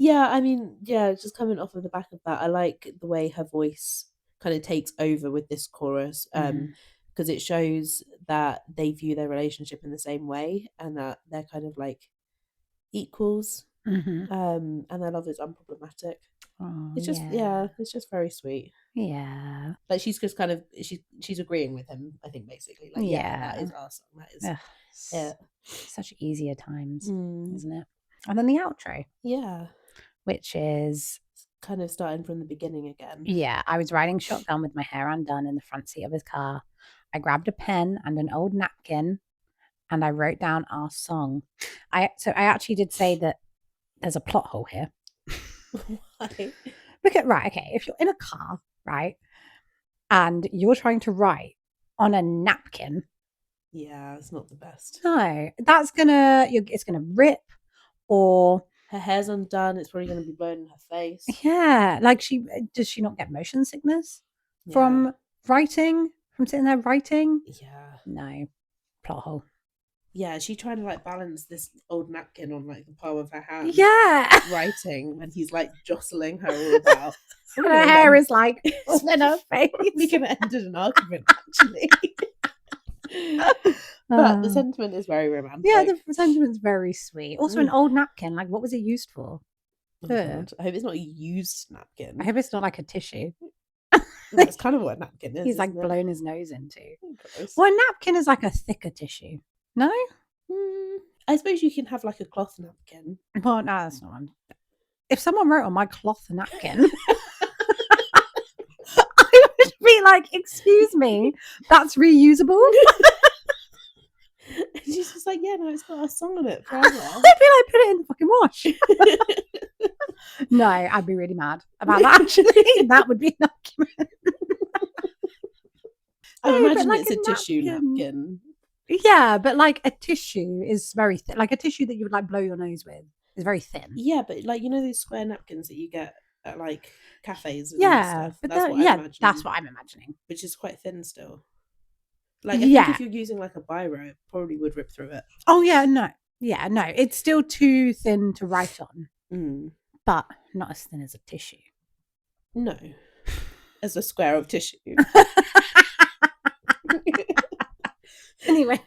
Yeah, I mean, yeah, just coming off of the back of that, I like the way her voice kind of takes over with this chorus, because it shows that they view their relationship in the same way and that they're kind of like equals, and their love is unproblematic. It's just it's just very sweet. Yeah, like she's just kind of she's agreeing with him, I think, basically, like that is our song, that is it. Such easier times, isn't it? And then the outro, which is kind of starting from the beginning again. Yeah, I was riding shotgun with my hair undone in the front seat of his car. I grabbed a pen and an old napkin and I wrote down our song. I actually did say that there's a plot hole here. Why? Okay, if you're in a car, right, and you're trying to write on a napkin. Yeah, it's not the best. No, it's gonna rip, or her hair's undone, it's probably going to be blown in her face. Yeah, like does she not get motion sickness from writing, from sitting there writing? Yeah. No, plot hole. Yeah, she trying to like balance this old napkin on like the palm of her hand. Yeah, writing when he's like jostling her all about. And her hair is like all in her face. We could have ended an argument actually. But the sentiment is very romantic. Yeah, the sentiment's very sweet. Also, an old napkin. Like, what was it used for? Oh, I hope it's not a used napkin. I hope it's not like a tissue. That's kind of what a napkin is. He's like blown his nose into. Well, a napkin is like a thicker tissue. No? I suppose you can have like a cloth napkin. Well, no, that's not one. If someone wrote on my cloth napkin, I would be like, excuse me, that's reusable? And she's just like, yeah, no, it's got a song on it forever. I'd be like, put it in the fucking wash. No, I'd be really mad about that, actually. That would be an argument. I imagine it's a tissue napkin. Yeah, but like a tissue is very thin. Like a tissue that you would like blow your nose with is very thin. Yeah, but like, you know those square napkins that you get at like cafes and stuff? But that's what I'm imagining. Which is quite thin still. Like, I think if you're using like a biro, it probably would rip through it. Oh, yeah, no. Yeah, no. It's still too thin to write on. But not as thin as a tissue. No. As a square of tissue. Anyway.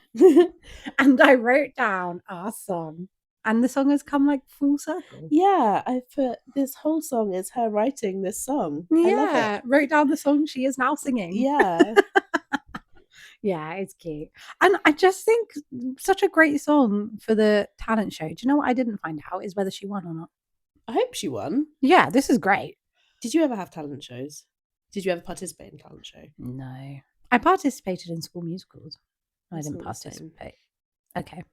And I wrote down our song. And the song has come like full circle. Yeah, I put this whole song is her writing this song. Yeah, I love it. Wrote down the song she is now singing. Yeah. Yeah, it's cute. And I just think such a great song for the talent show. Do you know what I didn't find out is whether she won or not? I hope she won. Yeah, this is great. Did you ever have talent shows? Did you ever participate in a talent show? No. I participated in school musicals. I didn't participate. Okay.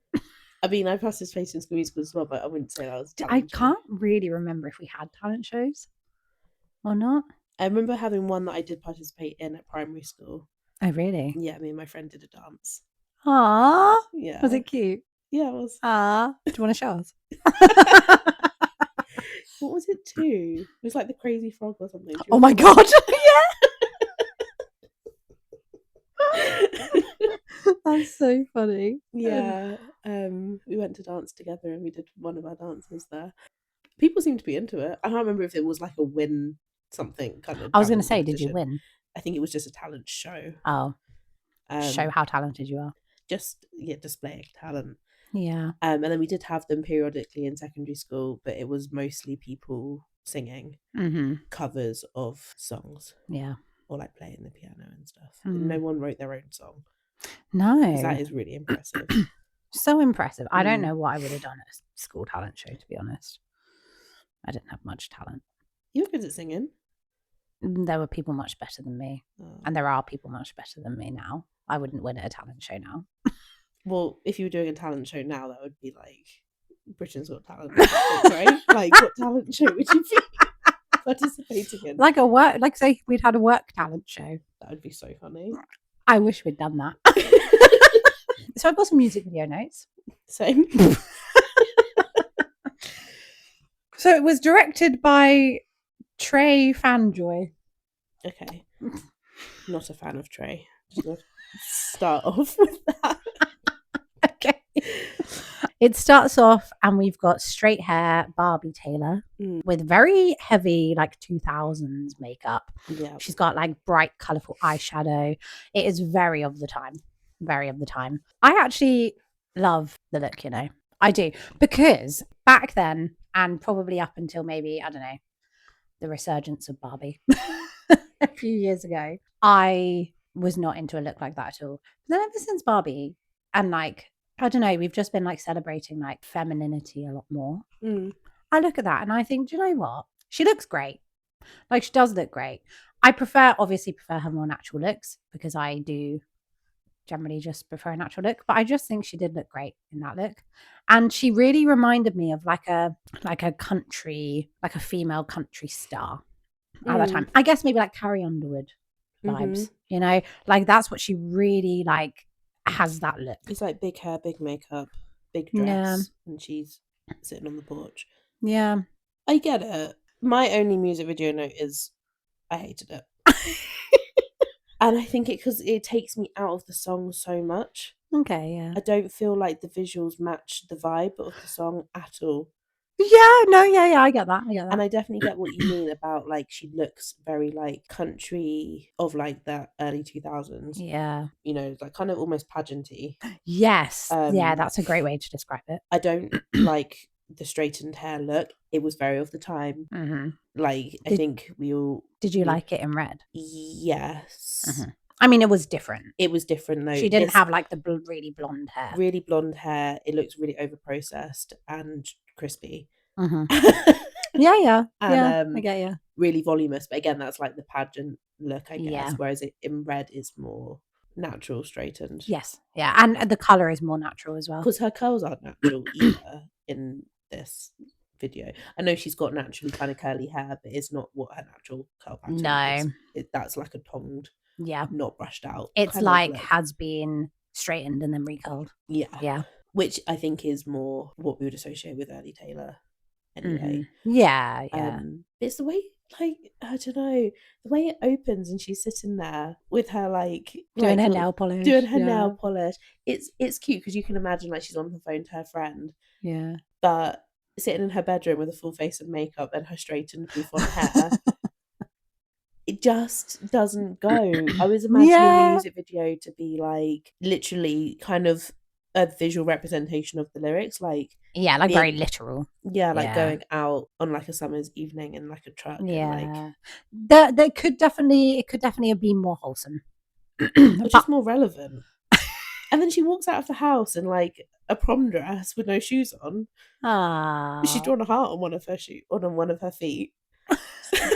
I mean, I participated in school musicals as well, but I wouldn't say that was a I talent show. can't really remember if we had talent shows or not. I remember having one that I did participate in at primary school. Oh, really? Yeah, me and my friend did a dance. Aww. Yeah. Was it cute? Yeah, it was. Ah, do you want to show us? What was it too? It was like the Crazy Frog or something. Oh my god! Yeah, that's so funny. Yeah, we went to dance together and we did one of our dances there. People seemed to be into it. I can't remember if it was like a win something kind of. I was going to say, did you win? I think it was just a talent show. Oh, show how talented you are. Just displaying talent. Yeah. And then we did have them periodically in secondary school, but it was mostly people singing covers of songs. Yeah. Or like playing the piano and stuff. No one wrote their own song. No. Because that is really impressive. So impressive. I don't know what I would have done at a school talent show, to be honest. I didn't have much talent. You were good at singing. There were people much better than me. Oh. And there are people much better than me now. I wouldn't win at a talent show now. Well, if you were doing a talent show now, that would be like Britain's Got Talent, right? Like, what talent show would you be participating in? Like say we'd had a work talent show. That would be so funny. I wish we'd done that. So I've got some music video notes. Same. So it was directed by Trey Fanjoy. Okay. Not a fan of Trey. Just gonna start off with that. Okay. It starts off and we've got straight hair Barbie Taylor with very heavy like 2000s makeup. Yeah. She's got like bright colourful eyeshadow. It is very of the time. Very of the time. I actually love the look, you know. I do. Because back then and probably up until maybe, I don't know, the resurgence of Barbie a few years ago, I was not into a look like that at all. But then ever since Barbie and like, I don't know, we've just been like celebrating like femininity a lot more. I look at that and I think, do you know what? She looks great. Like she does look great. I obviously prefer her more natural looks because I do generally just prefer a natural look, but I just think she did look great in that look. And she really reminded me of like a country, like a female country star at that time. I guess maybe like Carrie Underwood vibes, you know, like that's what she really like has that look. It's like big hair, big makeup, big dress, and she's sitting on the porch. Yeah. I get it. My only music video note is I hated it. And I think because it takes me out of the song so much. Okay, yeah. I don't feel like the visuals match the vibe of the song at all. Yeah, no, yeah, I get that. And I definitely get what you mean about like she looks very like country of like that early 2000s. Yeah. You know, like kind of almost pageanty. Yes. Yeah, that's a great way to describe it. I don't like the straightened hair look. It was very of the time. Like, I think we all... Did you like it in red? Yes. I mean, it was different. It was different though. She didn't have like the really blonde hair. Really blonde hair. It looks really over-processed and crispy. Yeah. And, I get you. Really voluminous. But again, that's like the pageant look, I guess. Whereas it in red is more natural, straightened. Yes. Yeah. And the colour is more natural as well. Because her curls aren't natural either in this video. I know she's got naturally kind of curly hair, but it's not what her natural curl pattern is. That's like a tonged, not brushed out. It's like has been straightened and then recurled. Yeah. Which I think is more what we would associate with early Taylor anyway. Yeah. It's the way, like, I don't know, the way it opens and she's sitting there with her like doing her nail polish. Nail polish. It's cute because you can imagine like she's on the phone to her friend. Yeah. But sitting in her bedroom with a full face of makeup and her straightened bouffant hair, it just doesn't go. I was imagining the music video to be like literally kind of a visual representation of the lyrics, like very literal. Going out on like a summer's evening in like a truck. And, like... There could definitely have been more wholesome, or just more relevant. And then she walks out of the house in like a prom dress with no shoes on. She's drawn a heart on one of her feet.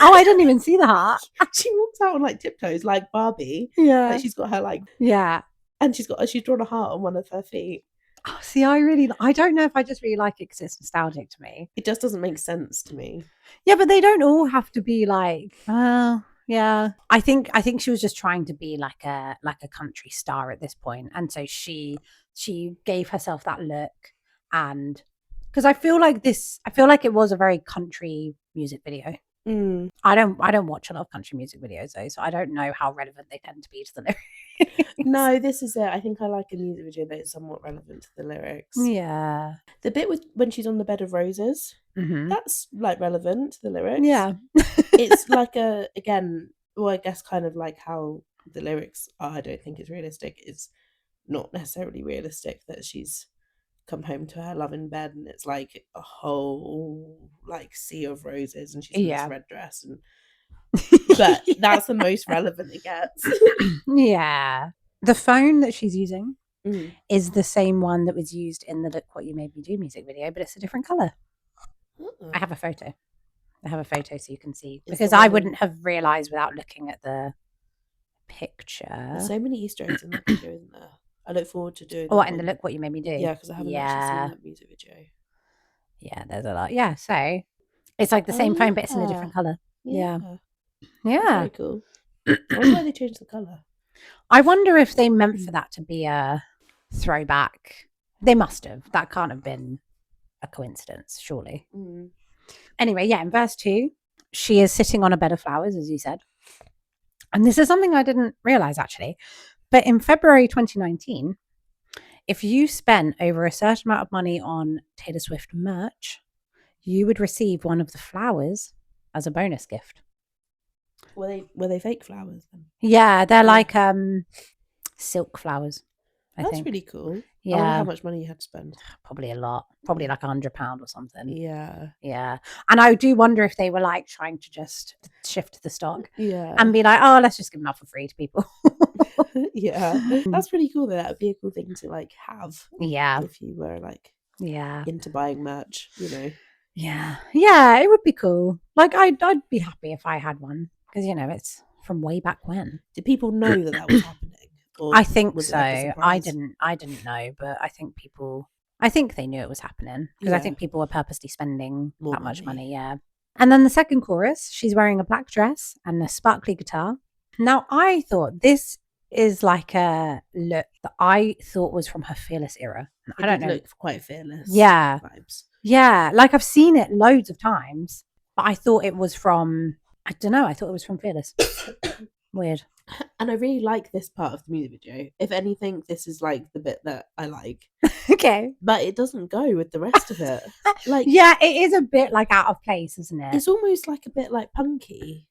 Oh, I didn't even see the heart. She walks out on like tiptoes, like Barbie. Yeah, like she's got her like and she's drawn a heart on one of her feet. Oh, see, I don't know if I just really like it because it's nostalgic to me. It just doesn't make sense to me. Yeah, but they don't all have to be like, yeah. I think she was just trying to be like a country star at this point, and so she gave herself that look, and because I feel like it was a very country music video. Mm. I don't watch a lot of country music videos though, so I don't know how relevant they tend to be to the lyrics. No, this is it. I think I like a music video that is somewhat relevant to the lyrics. Yeah. The bit with when she's on the bed of roses, that's like relevant to the lyrics. Yeah. It's like again, well, I guess kind of like how the lyrics are. I don't think it's realistic. It's not necessarily realistic that she's come home to her love in bed and it's like a whole like sea of roses and she's in this red dress and but that's the most relevant it gets. Yeah. The phone that she's using is the same one that was used in the Look What You Made Me Do music video, but it's a different color. I have a photo. So you can see, because I wouldn't have realized without looking at the picture. There's so many Easter eggs in that video, isn't there? I look forward to doing. Oh, what in the Look What You Made Me Do? Yeah, because I haven't actually seen that music video. Yeah, there's a lot. Yeah, so it's like the same phone, but it's in a different color. Yeah. Very cool. I wonder why they changed the color. I wonder if they meant for that to be a throwback. They must have. That can't have been a coincidence, surely. Anyway, yeah, in verse 2, she is sitting on a bed of flowers, as you said. And this is something I didn't realize actually. But in February 2019, if you spent over a certain amount of money on Taylor Swift merch, you would receive one of the flowers as a bonus gift. Were they fake flowers then? Yeah, they're like silk flowers. That's really cool. Yeah. I wonder how much money you had to spend. Probably a lot. Probably like £100 or something. Yeah. Yeah. And I do wonder if they were like trying to just shift the stock. Yeah. And be like, oh, let's just give them out for free to people. Yeah. That's pretty cool though. That would be a cool thing to like have. Yeah. If you were like into buying merch, you know. Yeah. Yeah, it would be cool. Like I'd be happy if I had one. Because it's from way back when. Did people know that was happening? I think so. I didn't know, but I think they knew it was happening because I think people were purposely spending that much money. Yeah. And then the second chorus, she's wearing a black dress and a sparkly guitar. Now I thought this is like a look that I thought was from her Fearless era. I don't know. Look quite fearless. Yeah. Vibes. Yeah. Like I've seen it loads of times, but I thought it was from, I don't know. I thought it was from Fearless. Weird. And I really like this part of the music video. If anything, this is like the bit that I like. Okay. But it doesn't go with the rest of it. Like, yeah, it is a bit like out of place, isn't it? It's almost like a bit like punky.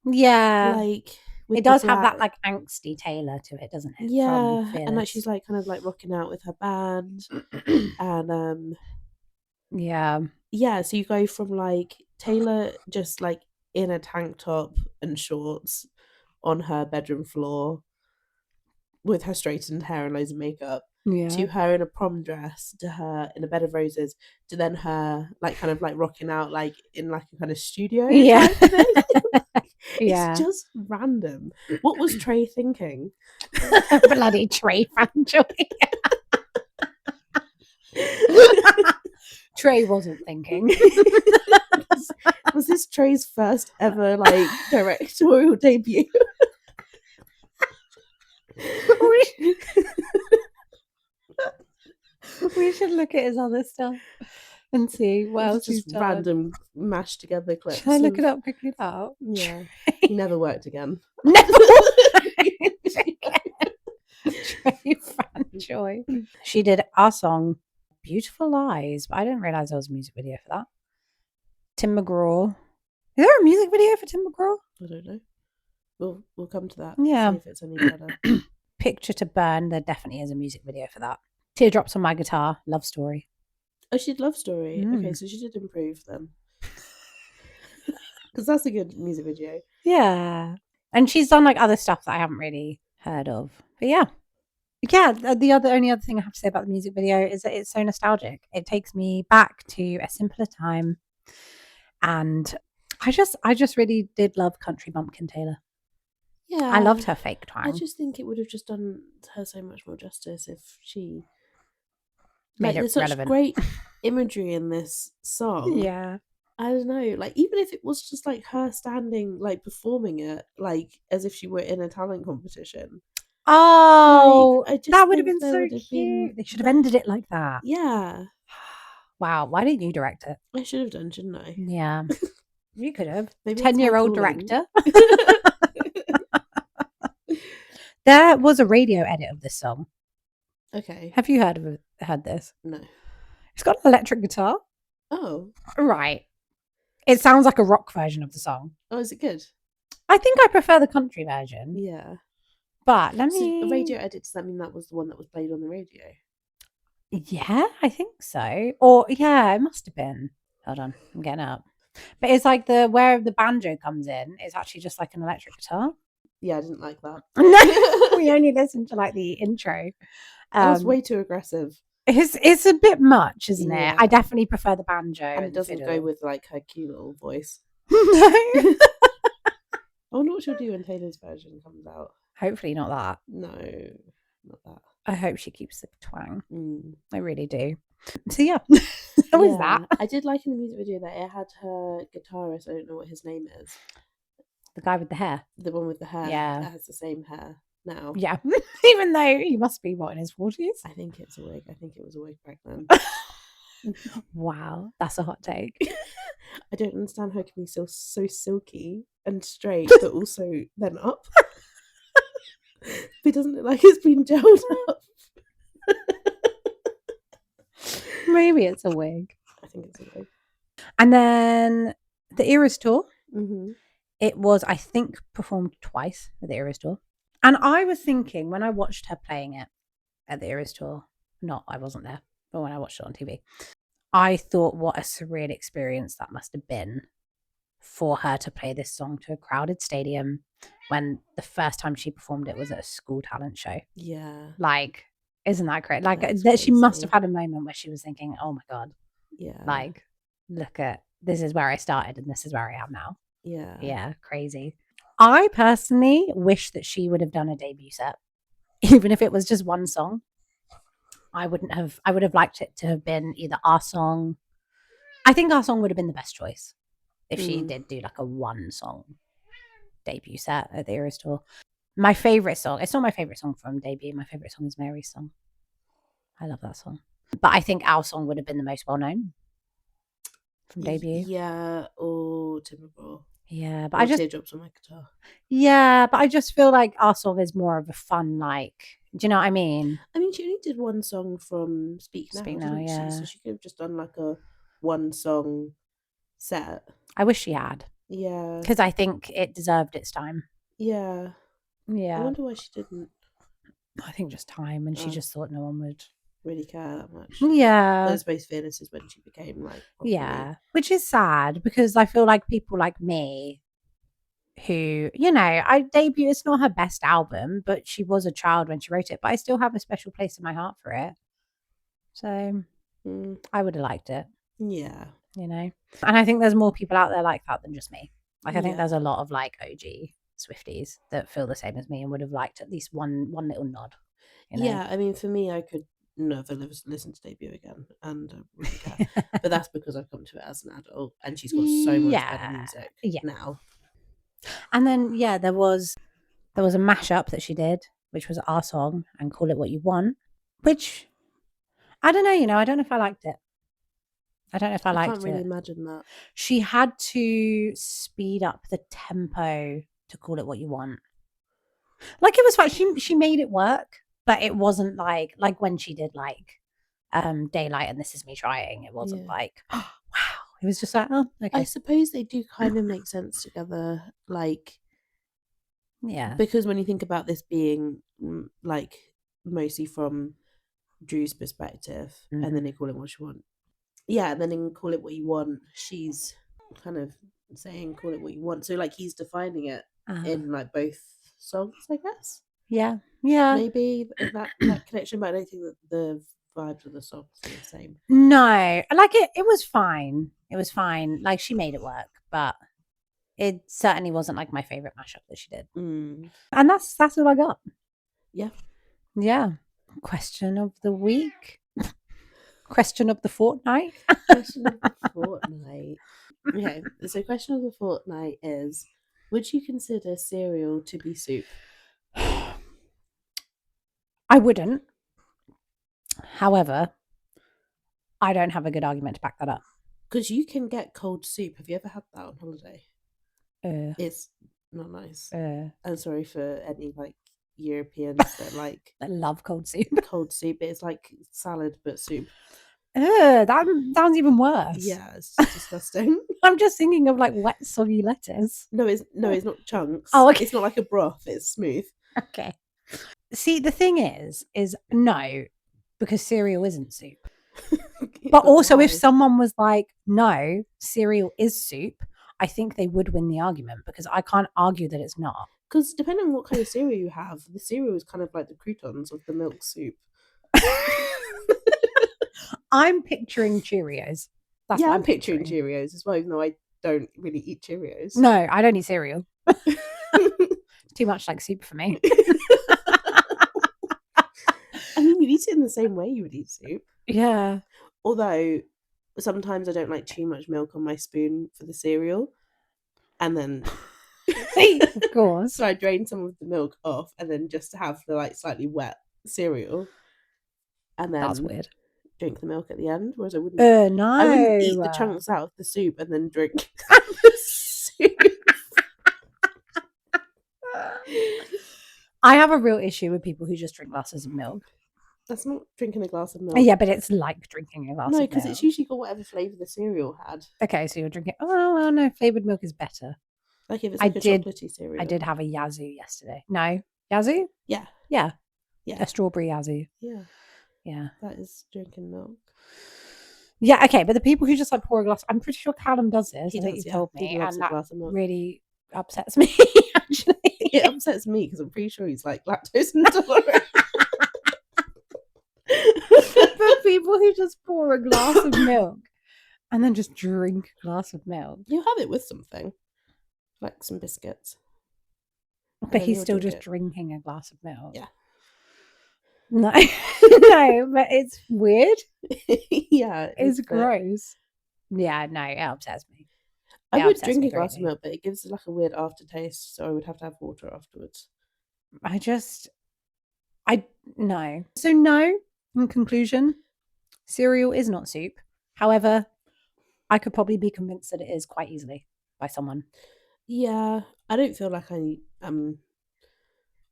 Yeah. Like it does have that like angsty Taylor to it, doesn't it? Yeah. And like she's like kind of like rocking out with her band. And yeah, so you go from like Taylor just like in a tank top and shorts on her bedroom floor with her straightened hair and loads of makeup to her in a prom dress, to her in a bed of roses, to then her like kind of like rocking out like in like a kind of studio type thing. It's just random. What was Trey thinking? Bloody Trey Franjoy. Trey wasn't thinking. Was this Trey's first ever like directorial debut? We should look at his other stuff and see what else he's done. Random mashed together clips. Should I look it up quickly now? Yeah. He never worked again. Never worked again. Trey Franjoy. She did our song Beautiful Lies, but I didn't realise there was a music video for that. Tim McGraw. Is there a music video for Tim McGraw? I don't know. We'll come to that. Yeah. See if it's any better. Picture to Burn. There definitely is a music video for that. Teardrops on My Guitar. Love Story. Oh, she did Love Story. Okay, so she did improve then. Because that's a good music video. Yeah. And she's done like other stuff that I haven't really heard of. But yeah. Yeah, the only other thing I have to say about the music video is that it's so nostalgic. It takes me back to a simpler time. And I just really did love Country Bumpkin Taylor. Yeah. I loved her fake twang. I just think it would have just done her so much more justice if she Like, Made it there's such relevant. great imagery in this song. Yeah. I don't know, like, even if it was just like her standing, like, performing it, like, as if she were in a talent competition. Oh, Like, I just that would have think been there so would have been, cute. They should have ended it like that. yeah. Wow. Why didn't you direct it? I should have done, shouldn't I? Yeah. You could have. Maybe that's my 10-year-old calling. director. There was a radio edit of this song. Okay. Have you heard this? No. It's got an electric guitar. Oh. Right. It sounds like a rock version of the song. Oh, is it good? I think I prefer the country version. Yeah. But let So me. a radio edit, does that mean that was the one that was played on the radio? Yeah, I think so. Or yeah, it must have been. Hold on, I'm getting up. But it's like where the banjo comes in, it's actually just like an electric guitar. Yeah, I didn't like that. No, we only listened to like the intro. That was way too aggressive. It's a bit much, isn't Yeah. it? I definitely prefer the banjo And it doesn't fiddle. go with like her cute little voice. No. I wonder what she'll do when Taylor's version comes out. Hopefully not that. No, not that. I hope she keeps the twang. Mm. I really do. So yeah, that was that. I did like in the music video that it had her guitarist. I don't know what his name is. The guy with the hair. The one with the hair. Yeah. That has the same hair now. Yeah. Even though he must be what, in his 40s? I think it's a wig. I think it was a wig back then. Wow, that's a hot take. I don't understand how it can be so silky and straight, but also then up. It doesn't look like it's been gelled up. Maybe it's a wig. I think it's a wig. And then the Eras tour. Mm-hmm. It was, I think, performed twice at the Eras tour. And I was thinking when I watched her playing it at the Eras tour, I wasn't there, but when I watched it on TV, I thought what a surreal experience that must have been for her to play this song to a crowded stadium when the first time she performed it was at a school talent show. Yeah. Like, isn't that great? Like, that she must have had a moment where she was thinking, oh my God. Yeah. Like, look at, this is where I started and this is where I am now. Yeah. Yeah, crazy. I personally wish that she would have done a debut set, even if it was just one song. I would have liked it to have been either our song. I think our song would have been the best choice if she did do like a one song debut set at the Eras tour. My favorite song, it's not my favorite song from debut. My favorite song is Mary's song. I love that song. But I think our song would have been the most well known from debut. Yeah, or typical. Yeah, but I just teardrops on my guitar. Yeah, but I just feel like our song is more of a fun, like, do you know what I mean? I mean, she only did one song from Speak Now, didn't she? So she could have just done like a one song set. I wish she had. Yeah. Because I think it deserved its time. Yeah. Yeah. I wonder why she didn't. I think just time, and she just thought no one would really care that much. Yeah. But I suppose Fearless is when she became like properly. Yeah. Which is sad because I feel like people like me who, you know, I debut, it's not her best album, but she was a child when she wrote it, but I still have a special place in my heart for it. So I would have liked it. Yeah. You know? And I think there's more people out there like that than just me. Like I think there's a lot of like OG Swifties that feel the same as me and would have liked at least one little nod. You know? Yeah, I mean, for me, I could never listen to debut again, and I really care. But that's because I've come to it as an adult, and she's got so much better music now. And then there was a mashup that she did, which was our song and Call It What You Want, which I don't know. You know, I don't know if I liked it. I don't know if I liked it. I can't really imagine that. She had to speed up the tempo to Call It What You Want. Like it was fine. She made it work, but it wasn't like when she did like Daylight and This Is Me Trying. It wasn't like, oh, wow. It was just like, oh, okay. I suppose they do kind of make sense together. Like, yeah. Because when you think about this being like mostly from Drew's perspective, and then they call it what you want. Yeah, and then in Call It What You Want, she's kind of saying call it what you want. So like he's defining it in like both songs, I guess. Yeah. Yeah. Maybe that connection, but I don't think that the vibes of the songs are the same. No. Like it was fine. It was fine. Like she made it work, but it certainly wasn't like my favorite mashup that she did. And that's all I got. Yeah. Yeah. Question of the week. Question of the fortnight. Question of the fortnight. Okay, so question of the fortnight is: would you consider cereal to be soup? I wouldn't. However, I don't have a good argument to back that up. Because you can get cold soup. Have you ever had that on holiday? Uh, It's not nice. uh, I'm sorry for any like Europeans that like I love cold soup. cold soup. It's like salad but soup. That sounds even worse. Yeah, it's disgusting. I'm just thinking of like wet, soggy lettuce. No, it's not chunks. Oh, okay. It's not like a broth. It's smooth. Okay. See, the thing is no, because cereal isn't soup. But also, if someone was like, no, cereal is soup, I think they would win the argument because I can't argue that it's not. Because depending on what kind of cereal you have, the cereal is kind of like the croutons of the milk soup. I'm picturing Cheerios. That's what I'm picturing Cheerios as well, even though I don't really eat Cheerios. No, I don't eat cereal. It's too much like soup for me. I mean, you eat it in the same way you would eat soup. Yeah. Although sometimes I don't like too much milk on my spoon for the cereal. And then of course. So I drain some of the milk off and then just have the like slightly wet cereal. And then that's weird. Drink the milk at the end. Whereas I wouldn't I wouldn't eat the chunks out of the soup and then drink the soup. I have a real issue with people who just drink glasses of milk. That's not drinking a glass of milk. Yeah, but it's like drinking a glass of milk. No, because it's usually got whatever flavour the cereal had. Okay, so you're drinking... Oh, well, no, flavoured milk is better. Like if it's like a chocolatey cereal. I did have a Yazoo yesterday. No? Yazoo? Yeah. Yeah. A strawberry Yazoo. Yeah. Yeah. That is drinking milk. Yeah, okay, but the people who just like pour a glass... I'm pretty sure Callum does this. He I think does, you told me. He loves and a glass of milk. Really upsets me, actually. It upsets me because I'm pretty sure he's like lactose intolerant. But people who just pour a glass of milk and then just drink a glass of milk. You have it with something. Like some biscuits. But he's still just drinking a glass of milk. Yeah. No. No, but it's weird. Yeah. It's gross. Yeah, no, it upsets me. I would drink a glass of milk, but it gives like a weird aftertaste, so I would have to have water afterwards. No. So no, in conclusion, cereal is not soup. However, I could probably be convinced that it is quite easily by someone. Yeah, I don't feel like I am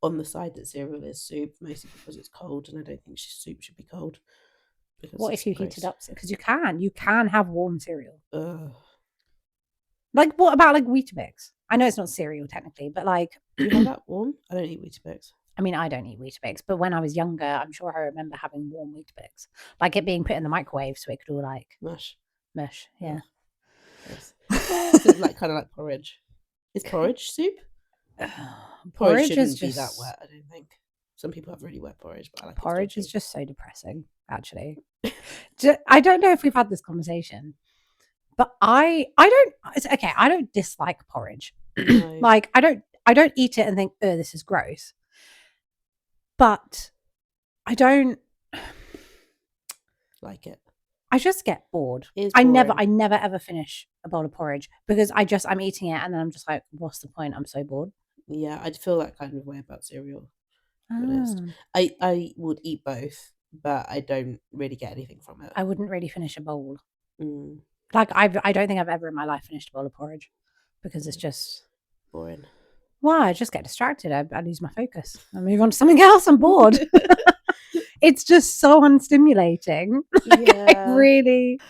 on the side that cereal is soup, mostly because it's cold, and I don't think soup should be cold. What if you heat it up? Because you can have warm cereal. Ugh. Like, what about like Weetabix? I know it's not cereal technically, but like, do you have that warm? I don't eat Weetabix. I mean, I don't eat Weetabix, but when I was younger, I'm sure I remember having warm Weetabix, like it being put in the microwave so it could all like mush. Yeah. Yes. So like kind of like porridge. Is porridge soup? Porridge shouldn't be that wet, I don't think. Some people have really wet porridge, but I like porridge is just so depressing, actually. I don't know if we've had this conversation, but I don't dislike porridge. No. Like I don't eat it and think, oh, this is gross. But I don't like it. I just get bored. I never ever finish a bowl of porridge because I'm eating it and then I'm just like, what's the point? I'm so bored. Yeah, I'd feel that kind of way about cereal. I would eat both, but I don't really get anything from it. I wouldn't really finish a bowl. Like I don't think I've ever in my life finished a bowl of porridge because it's just boring. Why? I just get distracted. I lose my focus. I move on to something else. I'm bored. It's just so unstimulating. Yeah. Really.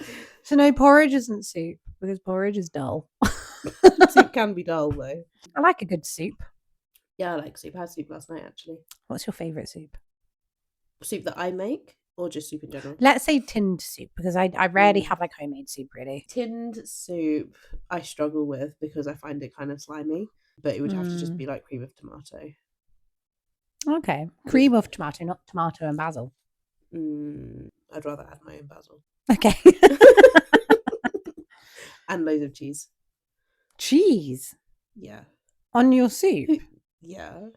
So no, porridge isn't soup because porridge is dull. Soup can be dull though. I like a good soup. Yeah, I like soup. I had soup last night actually. What's your favourite soup? Soup that I make or just soup in general? Let's say tinned soup because I rarely have like homemade soup really. Tinned soup I struggle with because I find it kind of slimy, but it would have to just be like cream of tomato. Okay. Cream of tomato, not tomato and basil. I'd rather add my own basil. Okay. And loads of cheese. Cheese? Yeah. On your soup? Yeah.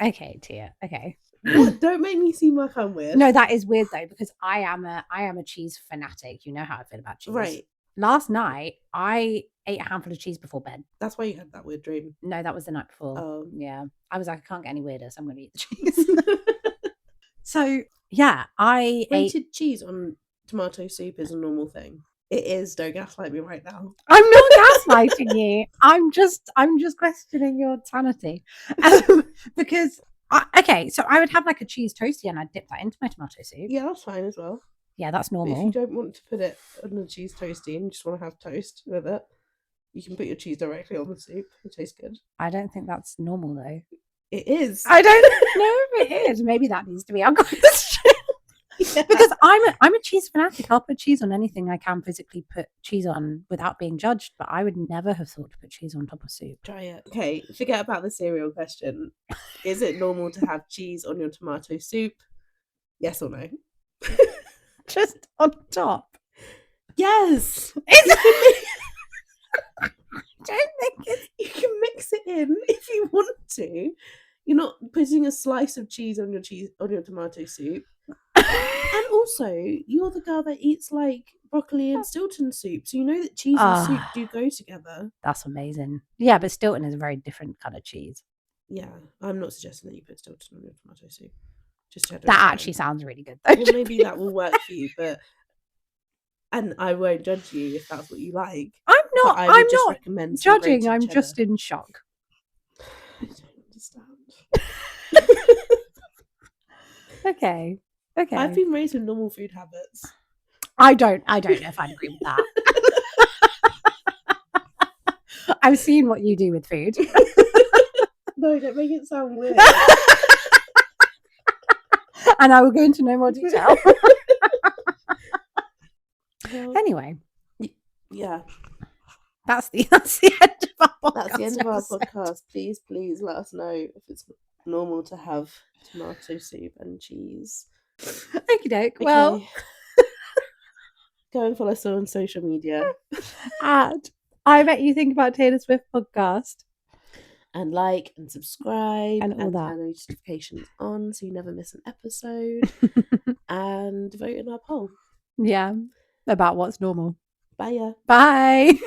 Okay, Tia. Okay. What? Don't make me seem like I'm weird. No, that is weird though, because I am a cheese fanatic. You know how I feel about cheese. Right. Last night I ate a handful of cheese before bed. That's why you had that weird dream. No, that was the night before. Oh. Yeah. I was like, I can't get any weirder, so I'm gonna eat the cheese. So yeah, I ate. Grated cheese on tomato soup is a normal thing. It is. Don't gaslight me right now. I'm not gaslighting you. I'm just questioning your sanity. Because okay, so I would have like a cheese toasty and I'd dip that into my tomato soup. Yeah, that's fine as well. Yeah, that's But if normal. you don't want to put it on a cheese toasty and you just want to have toast with it, you can put your cheese directly on the soup. It tastes good. I don't think that's normal though. It is. I don't know if it is. Maybe that needs to be our question. Yeah. Because I'm a cheese fanatic. I'll put cheese on anything I can physically put cheese on without being judged, but I would never have thought to put cheese on top of soup. Try it. Okay, forget about the cereal question. Is it normal to have cheese on your tomato soup? Yes or no? Just on top. Yes. Don't think it's... You can mix it in if you want to. You're not putting a slice of cheese on your tomato soup. And also, you're the girl that eats like broccoli and Stilton soup, so you know that cheese and soup do go together. That's amazing. Yeah, but Stilton is a very different kind of cheese. Yeah, I'm not suggesting that you put Stilton on your tomato soup. Just that actually sounds really good though. Well, maybe that will work for you, and I won't judge you if that's what you like. I'm not. I would just recommend judging. I'm just in shock. I don't understand. Okay. I've been raised with normal food habits. I don't know if I'd agree with that. I've seen what you do with food. No, don't make it sound weird. And I will go into no more detail. Anyway. Yeah. That's the end of our podcast. That's the end of our podcast. Please let us know if it's normal to have tomato soup and cheese. Okie doke. Okay. Well, go and follow us on social media. At I Bet You Think About Taylor Swift podcast. And like and subscribe and all that. Turn notifications on so you never miss an episode. And vote in our poll. Yeah. About what's normal. Bye. Bye.